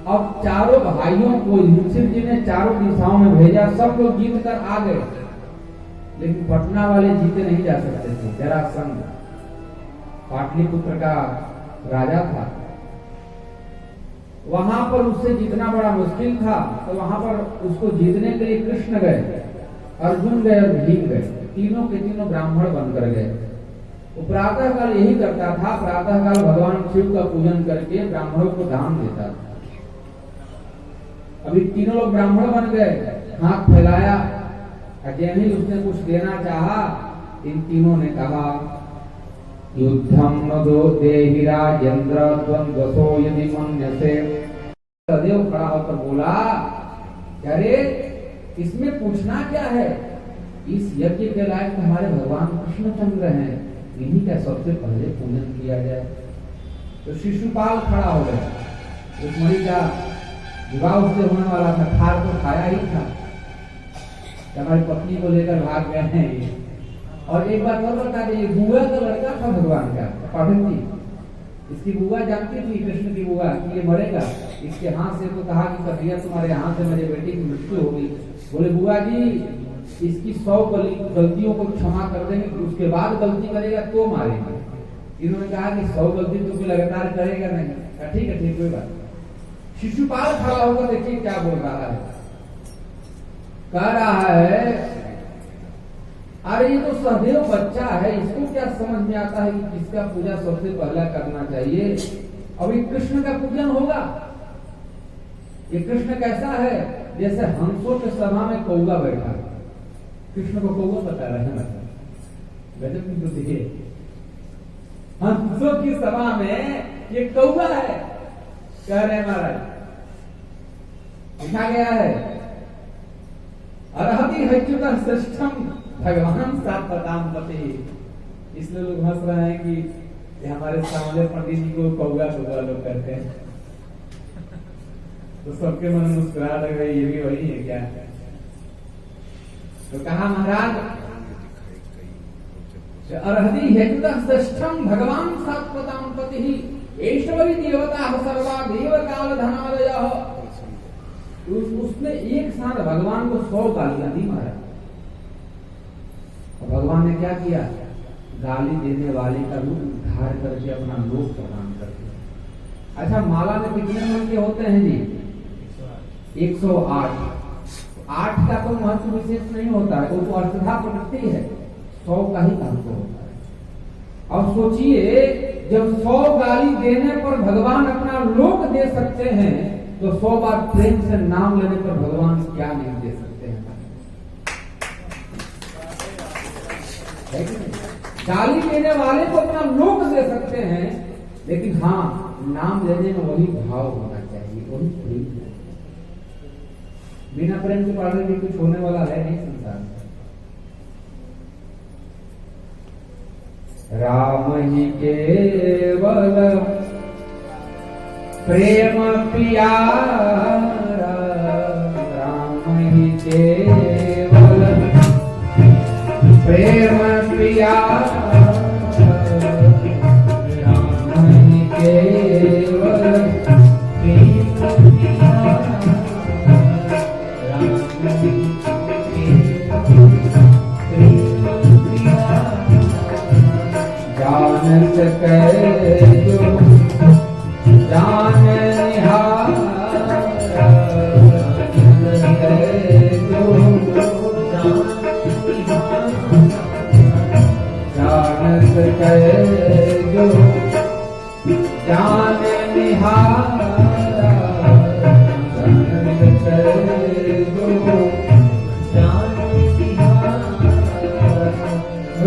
अब चारों भाइयों को युधिष्ठिर जी ने चारों दिशाओं में भेजा, सब लोग जीत कर आ गए, लेकिन पटना वाले जीते नहीं जा सकते थे। जरासंध पाटलिपुत्र का राजा था, वहां पर उससे जीतना बड़ा मुश्किल था। तो वहां पर उसको जीतने के लिए कृष्ण गए, अर्जुन गए और भीम गए, तीनों के तीनों ब्राह्मण बनकर गए। वो प्रातः काल यही करता था, प्रातः काल भगवान शिव का पूजन करके ब्राह्मणों को दान देता था। अभी तीनों लोग ब्राह्मण बन गए, हाथ फैलाया, जैसे ही उसने कुछ देना चाहा, इन तीनों ने कहा युद्धम न दो देहि राजेंद्र द्वंद्वसो यदि मन्यसे। सदैव खड़ा होकर बोला अरे इसमें पूछना क्या है, इस यज्ञ के लायक हमारे भगवान कृष्णचंद्र हैं, इन्हीं का सबसे पहले पूजन किया जाए। तो शिशुपाल खड़ा हो गया, रुक्मिणी का विवाह उससे होने वाला था, खार तो खाया ही था, हमारी पत्नी को लेकर भाग गए हैं। और एक बात और बता दें, बुआ का लड़का था भगवान का, पार्वती, इसकी बुआ जानती थी कृष्ण की बुआ कि ये मरेगा, इसके हाथ से तो कहा कि कन्हैया तुम्हारे हाथ से मेरे बेटे की मृत्यु होगी। बोले बुआ जी इसकी 100 गलतियों को क्षमा कर देंगे, उसके बाद गलती करेगा तो मारेंगे। इन्होंने कहा कि 100 गलती तो कोई लगातार करेगा नहीं। ठीक है ठीक, कोई बात। शिशुपाल खड़ा होकर देखिए क्या बोल रहा है, कह रहा है अरे ये तो सहदेव बच्चा है, इसको क्या समझ में आता है कि किसका पूजा सबसे पहला करना चाहिए। अभी कृष्ण का पूजन होगा। ये कृष्ण कैसा है, जैसे हंसों के सभा में कौवा बैठा, कृष्ण को कौवा बता रहे हैं, गजब की बुद्धि है। हंसों की सभा में ये कौवा है, कह रहे हैं महाराज, लिखा गया है अरहति हच्युतः श्रेष्ठम भगवान साथ पताम पति। इसलिए लोग हंस रहे हैं कि हमारे सामने पंडित जी को कौवा कौवा लोग करते हैं, तो सबके मन में मुस्कुराहट लग रही, ये भी वही है क्या। तो कहा महाराज अरहति हच्युतः श्रेष्ठम भगवान साथ पताम पति ऐश्वरी देवता सर्वा देव काल धनालयः। उसने एक साथ भगवान को 100 गालियां दी महाराज। भगवान ने क्या किया, गाली देने वाले का रूप धार करके अपना लोक प्रदान कर दिया। अच्छा माला में कितने मन के होते हैं जी? 108। 8 का तो महत्व विशेष नहीं होता है, वो तो अर्थधा प्रकृति है, 100 का ही महत्व होता है। अब सोचिए जब 100 गाली देने पर भगवान अपना लोक दे सकते हैं, तो 100 बार प्रेम से नाम लेने पर भगवान क्या नहीं दे सकते हैं। गाली देने वाले को अपना लोक दे सकते हैं, लेकिन हाँ नाम लेने में वही भाव होना चाहिए, वही प्रेम। बिना प्रेम के पढ़ने में कुछ होने वाला है नहीं संसार में। राम ही केवल प्रेम प्यारा, राम ही केवल प्रेम जान सके जो जान निहार, जान सके जो जान निहार, जान सके जो जान निहार,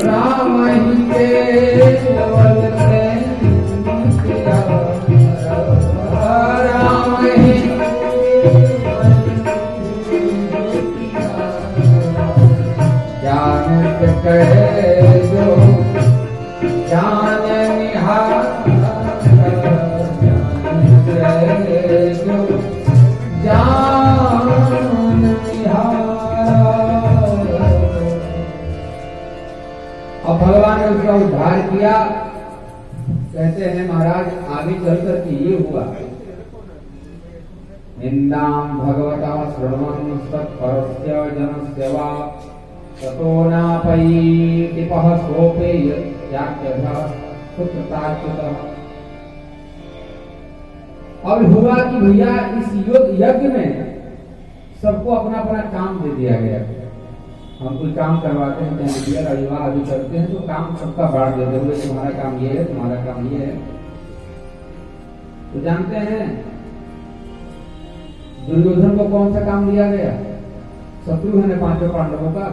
राम ही केवल से किया, राम ही जान सके जो जान निहार, जान सके जो जान निहार। अब भगवान ने उसका उद्धार किया। कहते हैं महाराज आगे चलकर के ये हुआ, निंदाम भगवता श्रवण सत्परस्य जनस्य वा ततो नापयीतिपः सोपे यात्यधः सुकृताच्युतः। अब हुआ कि भैया इस यज्ञ में सबको अपना अपना काम दे दिया गया। हम कोई काम करवाते हैं, चाहे दिया विवाह अभी करते हैं तो काम सबका बांट देते हुए, तुम्हारा काम ये है, तुम्हारा काम ये है। तो जानते हैं दुर्योधन को कौन सा काम दिया गया? शत्रुघ्न ने पांचों पांडवों का,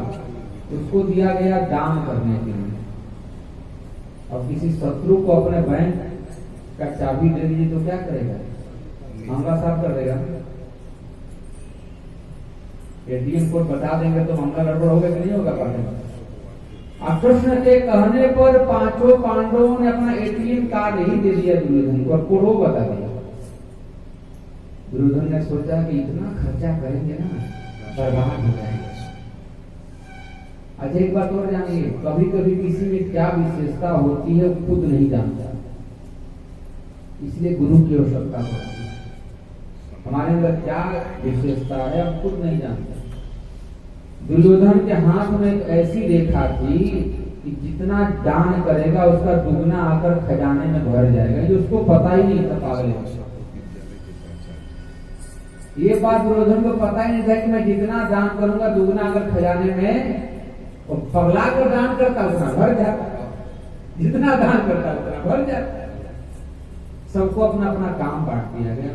उसको दिया गया दान करने के लिए। और किसी शत्रु को अपने बैंक का चाबी दे दीजिए तो क्या करेगा? मामला साफ कर देगा। एटीएम कोड बता देंगे तो मामला गड़बड़ होगा कि नहीं होगा? कृष्ण के कहने पर पांचों पांडवों ने अपना एटीएम कार्ड ही दे दिया दुर्योधन को और कोड बता दिया। दुर्योधन ने सोचा कि इतना खर्चा करेंगे ना, बर्बाद हो जाएंगे। अच्छा एक बात और जानिए, कभी कभी किसी में क्या विशेषता होती है खुद नहीं जानता, इसलिए गुरु की आवश्यकता पड़ती है। हमारे अंदर क्या विशेषता है हम खुद नहीं जानते। दुर्योधन के हाथ में एक ऐसी रेखा थी कि जितना दान करेगा उसका दुगना आकर खजाने में भर जाएगा, ये उसको पता ही नहीं था। पागल ये बात दुर्योधन को पता ही नहीं था कि मैं जितना दान करूंगा दुगना आकर खजाने में, और पगला कर दान करता उतना भर जाता, जितना दान करता उतना भर जाता। सबको अपना अपना काम बांट दिया गया।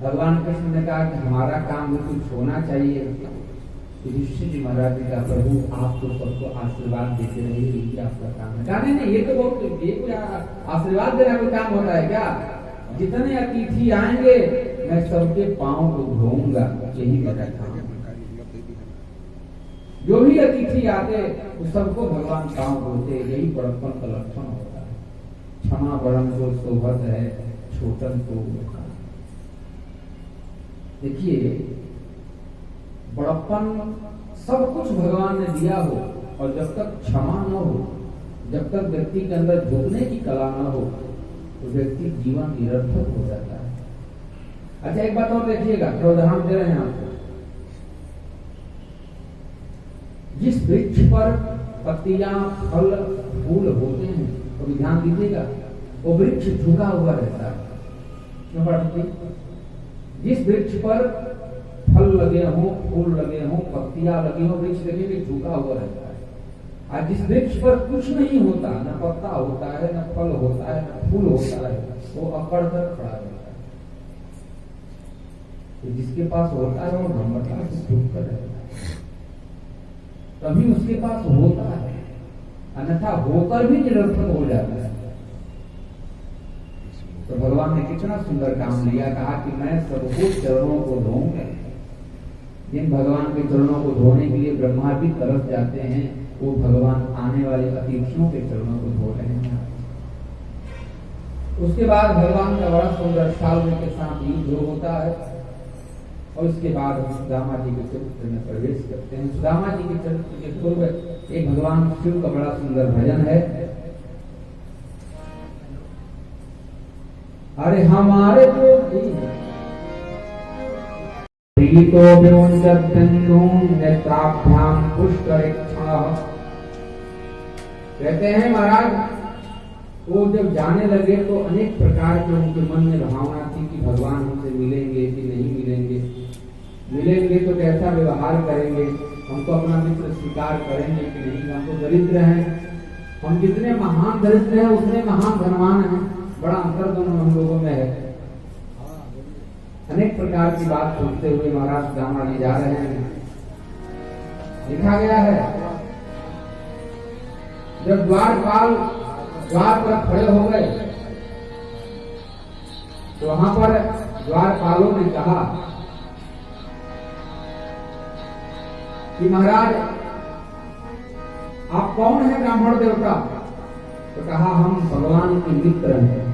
भगवान कृष्ण ने कहा कि हमारा काम भी कुछ होना चाहिए। युधिष्ठिर जी महाराज जी का प्रभु आप तो सबको आशीर्वाद देते रहिए, यही आपका काम है। नहीं नहीं, ये तो बहुत, ये कोई आशीर्वाद देना कोई काम होता है क्या? जितने अतिथि आएंगे मैं सबके पांव को धोऊंगा, यही मेरा काम है। जो भी अतिथि आते वो सबको भगवान पांव धोते, यही बड़प्पन का लक्षण होता है। क्षमा बड़म जो शोभत है, छोटन को। देखिए बड़प्पन सब कुछ भगवान ने दिया हो, और जब तक क्षमा न हो, जब तक व्यक्ति के अंदर झुकने की कला न हो, तो व्यक्ति जीवन निरर्थक हो जाता है। अच्छा एक बात और देखिएगा, तो उदाहरण दे रहे हैं आपको। जिस वृक्ष पर पत्तियां फल फूल होते हैं, तो ध्यान दीजिएगा, वो वृक्ष झुका हुआ रहता है। क्यों पढ़ते? जिस वृक्ष पर फल लगे हों, फूल लगे हों, पत्तियां लगी हों, वृक्ष देखेंगे झुका हुआ रहता है। और जिस वृक्ष पर कुछ नहीं होता, न पत्ता होता है, न फल होता है, न फूल होता है, वो अकड़ कर खड़ा रहता है। तो जिसके पास होता है वो नम्रता से झुक कर रहता है, तभी उसके पास होता है, अन्यथा होकर भी निरर्थक हो जाता है। तो भगवान ने कितना सुंदर काम लिया, कहा कि मैं सबको चरणों को धोऊंगा। जिन भगवान के चरणों को धोने के लिए ब्रह्मा भी तरस जाते हैं, वो भगवान आने वाले अतिथियों के चरणों को धो रहे हैं। उसके बाद भगवान का बड़ा सुंदर साल्व के साथ युद्ध होता है, और उसके बाद सुदामा जी के चरित्र में प्रवेश करते हैं। सुदामा जी के चरित्र के पूर्व एक भगवान शिव का बड़ा सुंदर भजन है। अरे हमारे प्रीतो नेत्राभ्याम पुष्करेक्षाः कहते हैं महाराज वो जब जाने लगे तो अनेक प्रकार के उनके मन में भावना थी कि भगवान हमसे मिलेंगे कि नहीं मिलेंगे, मिलेंगे तो कैसा व्यवहार करेंगे, हमको अपना मित्र स्वीकार करेंगे कि नहीं, हम तो दरिद्र हैं, हम जितने महान दरिद्र हैं उतने महान धनवान हैं, बड़ा अंतर दोनों हम लोगों में है। अनेक प्रकार की बात सुनते हुए महाराज सुदामा जी जा रहे हैं। लिखा गया है जब द्वारपाल द्वार पर खड़े हो गए तो वहां पर द्वारपालों ने कहा कि महाराज आप कौन है ब्राह्मण देवता? तो कहा हम भगवान के मित्र हैं।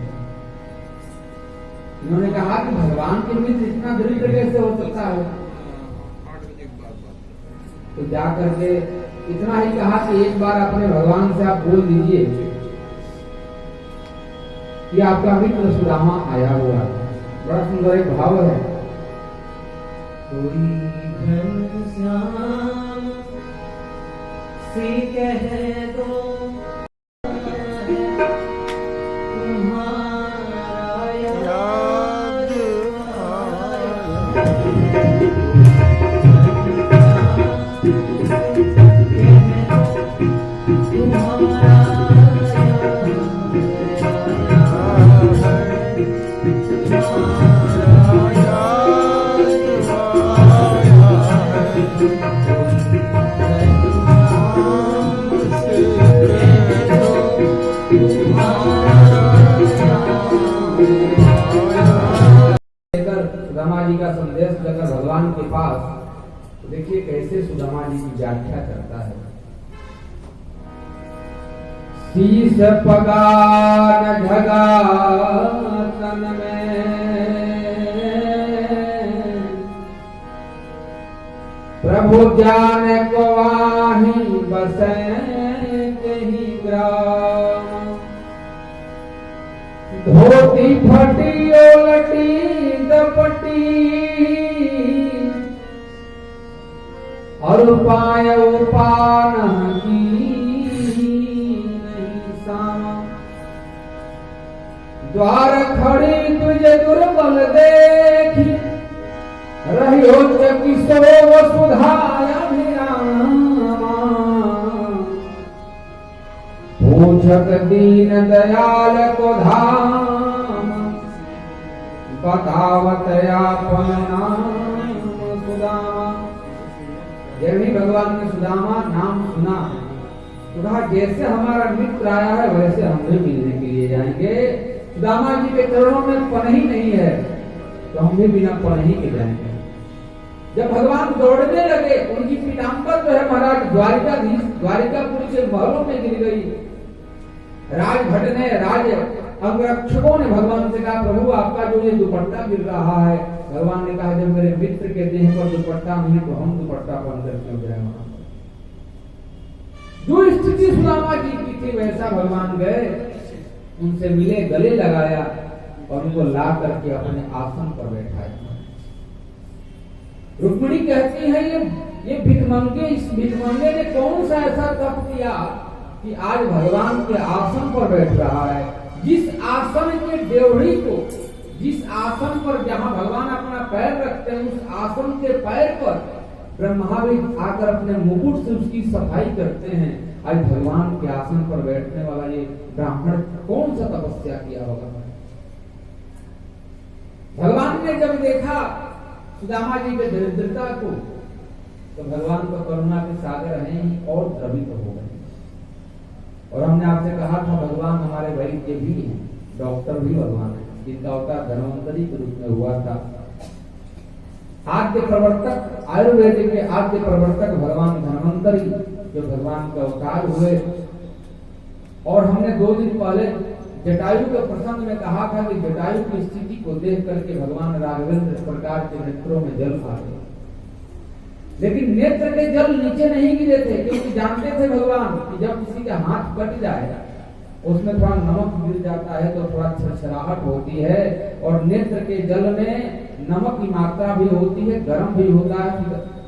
उन्होंने कहा कि भगवान के मित्र इतना दरिद्र कैसे हो सकता है? तो जाकर के इतना ही कहा कि एक बार अपने भगवान से आप बोल दीजिए कि आपका मित्र सुदामा आया हुआ है। बड़ा सुंदर एक भाव है। कोई घनश्याम से कह दो तुम्हारा याद सुदामा जी का संदेश लेकर भगवान के पास, तो देखिए कैसे सुदामा जी की व्याख्या करता है। शीश पगान ढगा तन में प्रभु ज्ञान को आही बसे कहीं ग्राम, धोती फटी ओलटी दपटी और पाय उपान की नहीं सामा, द्वार खड़ी तुझे दुर्बल देखी रहियो किशो वसुधाया पूछत दीन दयाल को धाम, बतावत आपन नाम सुदामा। जब भी भगवान ने सुदामा नाम सुना तो कहा जैसे हमारा मित्र आया है वैसे हम भी मिलने के लिए जाएंगे। सुदामा जी के चरणों में पनही नहीं है तो हम भी बिना पनही के जाएंगे। जब भगवान दौड़ने लगे उनकी पीताम्बर जो है महाराज द्वारिकापुर के महलों में गिर गई। राजभट ने राज अंगरक्षकों ने भगवान से कहा प्रभु आपका जो ये दुपट्टा गिर रहा है। भगवान ने कहा जब मेरे मित्र के देह पर दुपट्टा नहीं तो हम दुपट्टा बन करके हो जाए। जो स्थिति सुदामा जी की थी वैसा भगवान गए, उनसे मिले, गले लगाया और उनको ला करके अपने आसन पर बैठाया। रुक्मिणी कहती है ये भिखमंगे, इस भिखमंगे ने कौन सा ऐसा तप किया कि आज भगवान के आसन पर बैठ रहा है। जिस आसन के डेवढ़ी को, जिस आसन पर जहां भगवान अपना पैर रखते हैं उस आसन के पैर पर ब्रह्मा भी आकर अपने मुकुट से उसकी सफाई करते हैं। आज भगवान के आसन पर बैठने वाला ये ब्राह्मण कौन सा तपस्या किया होगा। भगवान ने जब देखा सुदामा जी के दरिद्रता को तो भगवान तो करुणा के सागर हैं और द्रवित हो गए। और हमने आपसे कहा था भगवान हमारे वैद्य भी हैं, डॉक्टर भी भगवान है, जिनका अवतार धन्वंतरी के रूप में हुआ था। आद्य प्रवर्तक, आयुर्वेद के आद्य प्रवर्तक भगवान धन्वंतरी जो भगवान का अवतार हुए। और हमने 2 दिन पहले जटायु के प्रसंग में कहा था कि जटायु की स्थिति को देख करके भगवान राघवेंद्र इस प्रकार के नेत्रों में जल आ गए, लेकिन नेत्र के जल नीचे नहीं गिरे थे क्योंकि जानते थे भगवान कि जब किसी का हाथ कट जाए उसमें थोड़ा नमक गिर जाता है तो थोड़ा छरछराहट होती है। और नेत्र के जल में नमक की मात्रा भी होती है, गर्म भी होता है।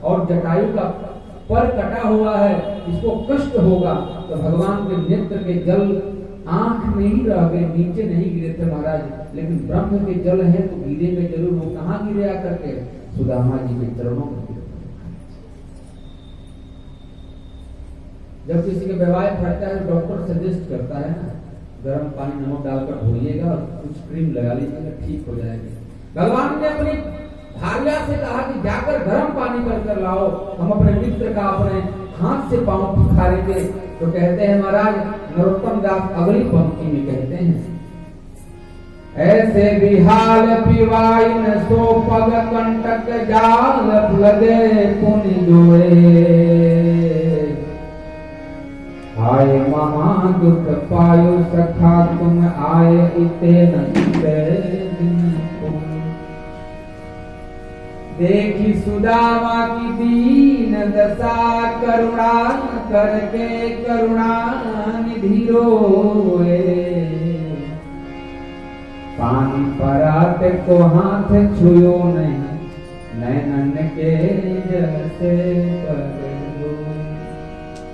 और जटायु का पर कटा हुआ है, इसको कष्ट होगा। तो भगवान के नेत्र के जल आंख में ही रह गए, नीचे नहीं गिरे थे महाराज, लेकिन ब्रह्म के जल है तो गिरेंगे जरूर। वो कहाँ गिरे आकर के? सुदामा जी के चरणों में गिरे। जब किसी के व्यवहार फटता है तो डॉक्टर सजेस्ट करता है ना, गर्म पानी नमक डालकर धोइएगा और कुछ क्रीम लगा लीजिएगा, ठीक हो जाएगा। भगवान ने अपनी भार्या से कहा कि जाकर गर्म पानी कर लाओ, हम अपने मित्र का अपने हाथ से पांव पखारेंगे। तो कहते हैं महाराज नरोत्तम दास अगली पंक्ति में कहते हैं, ऐसे बिहाल पिवाइन सो पग कंटक जाल लगे पुनि जोए, आए महादुख पायो सखा तुम आए इते न देखी सुदामा की दीन दशा करुणा करके करुणा निधि रोए, पानी परात को हाथ छुयो नहीं नैनन के जैसे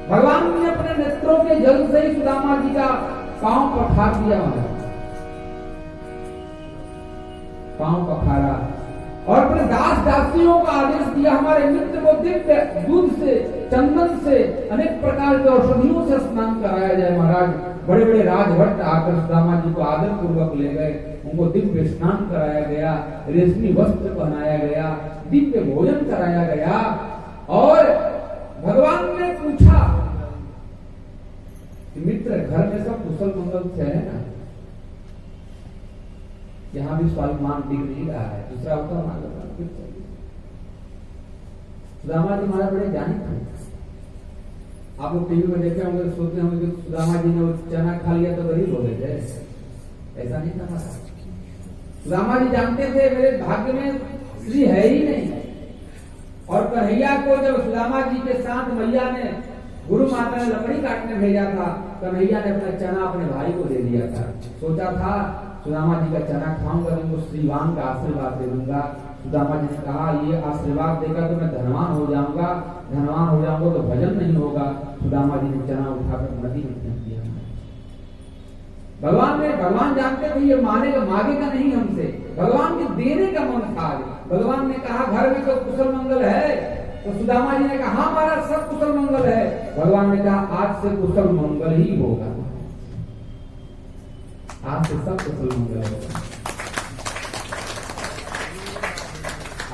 भगवान ने अपने नेत्रों के जल से ही सुदामा जी का पांव पखार दिया, पांव पखारा और अपने दास दासियों का आदेश दिया, हमारे मित्र को दिव्य दूध से चंदन से अनेक प्रकार के औषधियों से स्नान कराया जाए। महाराज बड़े बड़े राजभट्ट आकर सुदामा जी को आदर पूर्वक ले गए, उनको दिव्य स्नान कराया गया, रेशमी वस्त्र पहनाया गया, दिव्य भोजन कराया गया। और भगवान ने पूछा कि मित्र घर में सब कुशल मंगल से है ना? यहाँ भी स्वाभिमान दिख नहीं रहा है, दूसरा होता सुदामा जी महाराज बड़े जानी थे। आप लोग टीवी में देखे होंगे, सोचते होंगे कि सुदामा जी ने वो चना खा लिया तो गरीब हो गए थे, ऐसा नहीं था महाराज। सुदामा जी जानते थे मेरे भाग्य में श्री है ही नहीं। और कन्हैया को जब सुदामा जी के साथ मैया ने गुरु माता ने लकड़ी काटने भेजा था, कन्हैया ने अपना चना अपने भाई को दे दिया था। सोचा था सुदामा जी का चना खाऊंगा तो उनको श्रीवान का आशीर्वाद दे दूंगा। सुदामा जी ने कहा ये आशीर्वाद देगा तो मैं धनवान हो जाऊंगा, धनवान हो जाऊंगा तो भजन नहीं होगा। सुदामा जी ने चना उठाकर नदी में फेंक दिया। भगवान जानते थे ये मांगेगा नहीं हमसे, भगवान के देने का मन था। भगवान ने कहा घर में तो कुशल मंगल है, तो सुदामा जी ने कहा हाँ महाराज सब कुशल मंगल है। भगवान ने कहा आज से कुशल मंगल ही होगा, आज से सब कुशल मंगल होगा।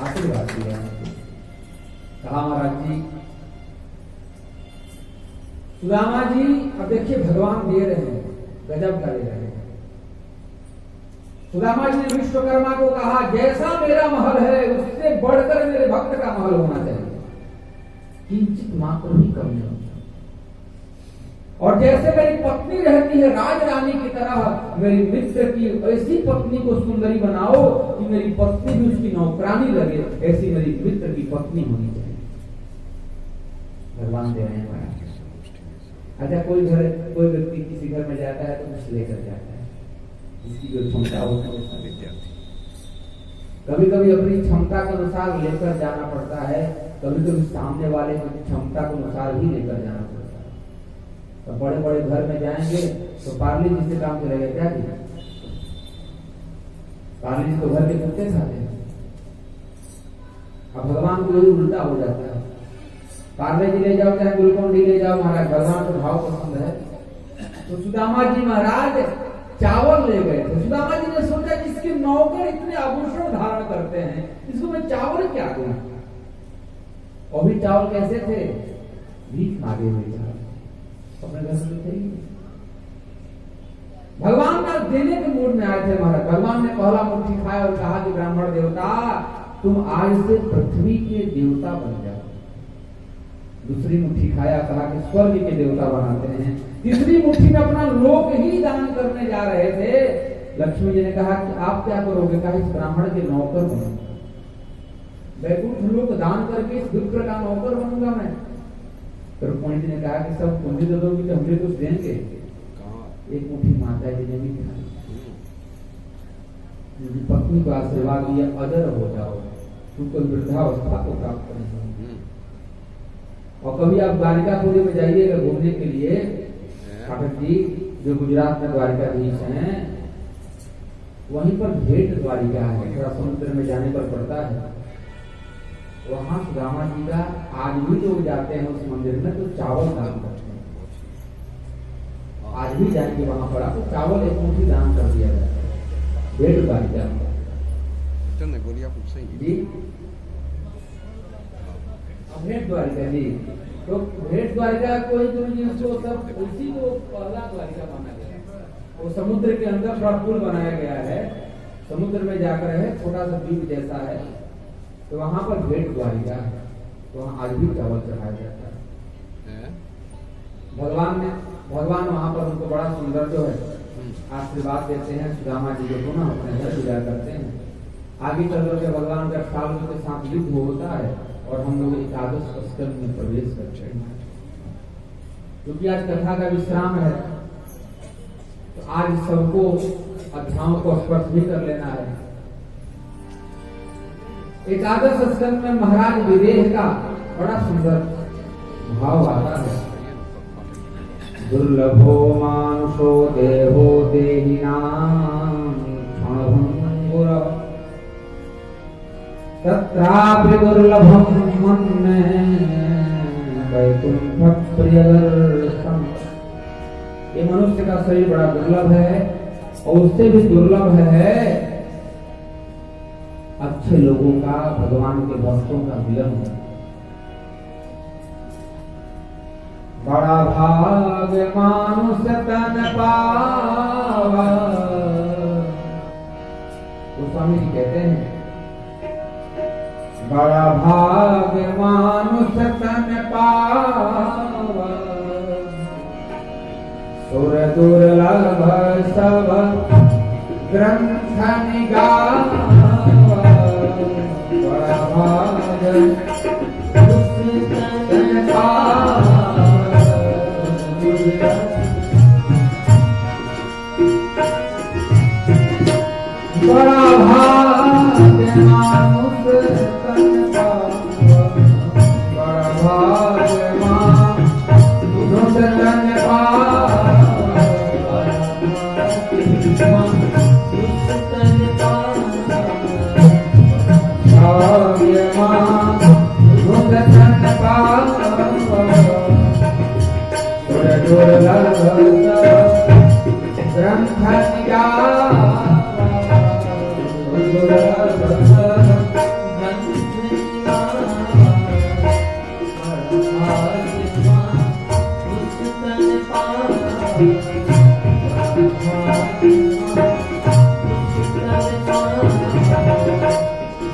आशीर्वाद दिया। कहा महाराज जी सुदामा जी अब देखिए भगवान दे रहे हैं, गजब का दे रहे हैं। सुदामा जी ने विश्वकर्मा को कहा जैसा मेरा महल है उससे बढ़कर मेरे भक्त का महल होना चाहिए, किंचित मात्र भी कम नहीं होता। और जैसे मेरी पत्नी रहती है राज रानी की तरह, मेरी मित्र की ऐसी पत्नी को सुंदरी बनाओ कि मेरी पत्नी भी उसकी नौकरानी लगे, ऐसी मेरी मित्र की पत्नी होनी चाहिए। भगवान दे रहे हैं महाराज। अच्छा कोई व्यक्ति किसी घर में जाता है तो कुछ लेकर जाता है, इसकी जो क्षमता होती है, कभी कभी अपनी क्षमता के अनुसार लेकर जाना पड़ता है, कभी कभी सामने वाले की क्षमता के अनुसार ही लेकर जाना पड़ता है। तो बड़े बड़े घर में जाएंगे तो पार्ली जी से काम चलेगा क्या जी? पार्ली जी तो घर के कुत्ते खाते हैं। अब भगवान को यही उल्टा हो जाता है, पार्ले जी ले जाओ चाहे ग्लूकोन डी ले जाओ, महाराज भगवान को भाव पसंद है। तो सुदामा जी महाराज चावल ले गए थे। सुदामा जी ने सोचा कि इसके नौकर इतने आभूषण धारण करते हैं, इसको मैं चावल क्या दूं? और भी चावल कैसे थे? भीख मांगे हुए चावल, अपने घर से थे। भगवान का देने के मूड में आए थे महाराज। भगवान ने पहला मुट्ठी खाया और कहा कि ब्राह्मण देवता तुम आज से पृथ्वी के देवता बन जाओ। दूसरी मुट्ठी खाया, कहा कि स्वर्ग के देवता बनाते हैं। तीसरी मुट्ठी में अपना लोक ही दान करने जा रहे थे। लक्ष्मी जी ने कहा कि आप क्या करोगे? कहा इस ब्राह्मण के नौकर बनूंगा, वैकुंठ लोक दान करके इस विप्र का नौकर बनूंगा मैं। तो रुक्मिणी जी ने कहा कि सब पूंजी दे दोगे तो हमसे कुछ देंगे। एक मुट्ठी माता जी ने भी खाई, पत्नी को आशीर्वाद दिया अजर हो जाओ, तुमको वृद्धावस्था को प्राप्त नहीं। और कभी आप द्वारिकापुरी में जाइएगा घूमने के लिए, ठाकुर जी जो गुजरात में द्वारिकाधीश हैं, वहीं पर भेंट द्वारिका है, थोड़ा समुद्र में जाने पर पड़ता है। वहां सुदामा जी का आज भी लोग जाते हैं उस मंदिर में तो चावल दान करते हैं। आज भी जाएंगे वहां पर आपको चावल एक मुट्ठी दान कर दिया जाता है भेंट द्वारिका में। जी भेंट द्वारिका जी, तो भेंट द्वारिका कोई उसको सब उसी को पहला द्वारिका माना गया। वो समुद्र के अंदर थोड़ा पुल बनाया गया है, समुद्र में जाकर है, छोटा सा द्वीप जैसा है, तो वहां पर भेंट द्वारिका है, तो वहां आज भी चावल चढ़ाया जाता है। भगवान वहां पर उनको बड़ा सुंदर जो है आशीर्वाद देते हैं, सुदामा जी को पुनः अपने घर विदा करते हैं। आगे चल करके भगवान का सालों के साथ युद्ध होता है और हम लोग एकादश स्कंद में प्रवेश करते हैं। क्योंकि आज कथा का विश्राम है, तो आज सबको अध्यायों को स्पर्श भी कर लेना है। एकादश स्कंद में महाराज विदेह का बड़ा सुंदर भाव आता है। दुर्लभो मानुषो देहो देहिनां क्षणभंगुर तत्रापि दुर्लभं मन्ये वैकुंठ प्रियदर्शनम्। ये मनुष्य का शरीर बड़ा दुर्लभ है और उससे भी दुर्लभ है अच्छे लोगों का, भगवान के भक्तों का मिलन है। बड़ा भाग मानुष तन पावा, तो स्वामी जी कहते हैं बड़ा भाग मानुष तन पावा, सुर दुर्लभ सब ग्रंथ निगावा, बड़ा भाग तन पावा, बड़ा भाग्य मानुष तन पावा, बड़ा भाग्य मानुष तन पावा, भाग्य मानुष तन पावा, दुर्लभ ग्रंथ निगावा,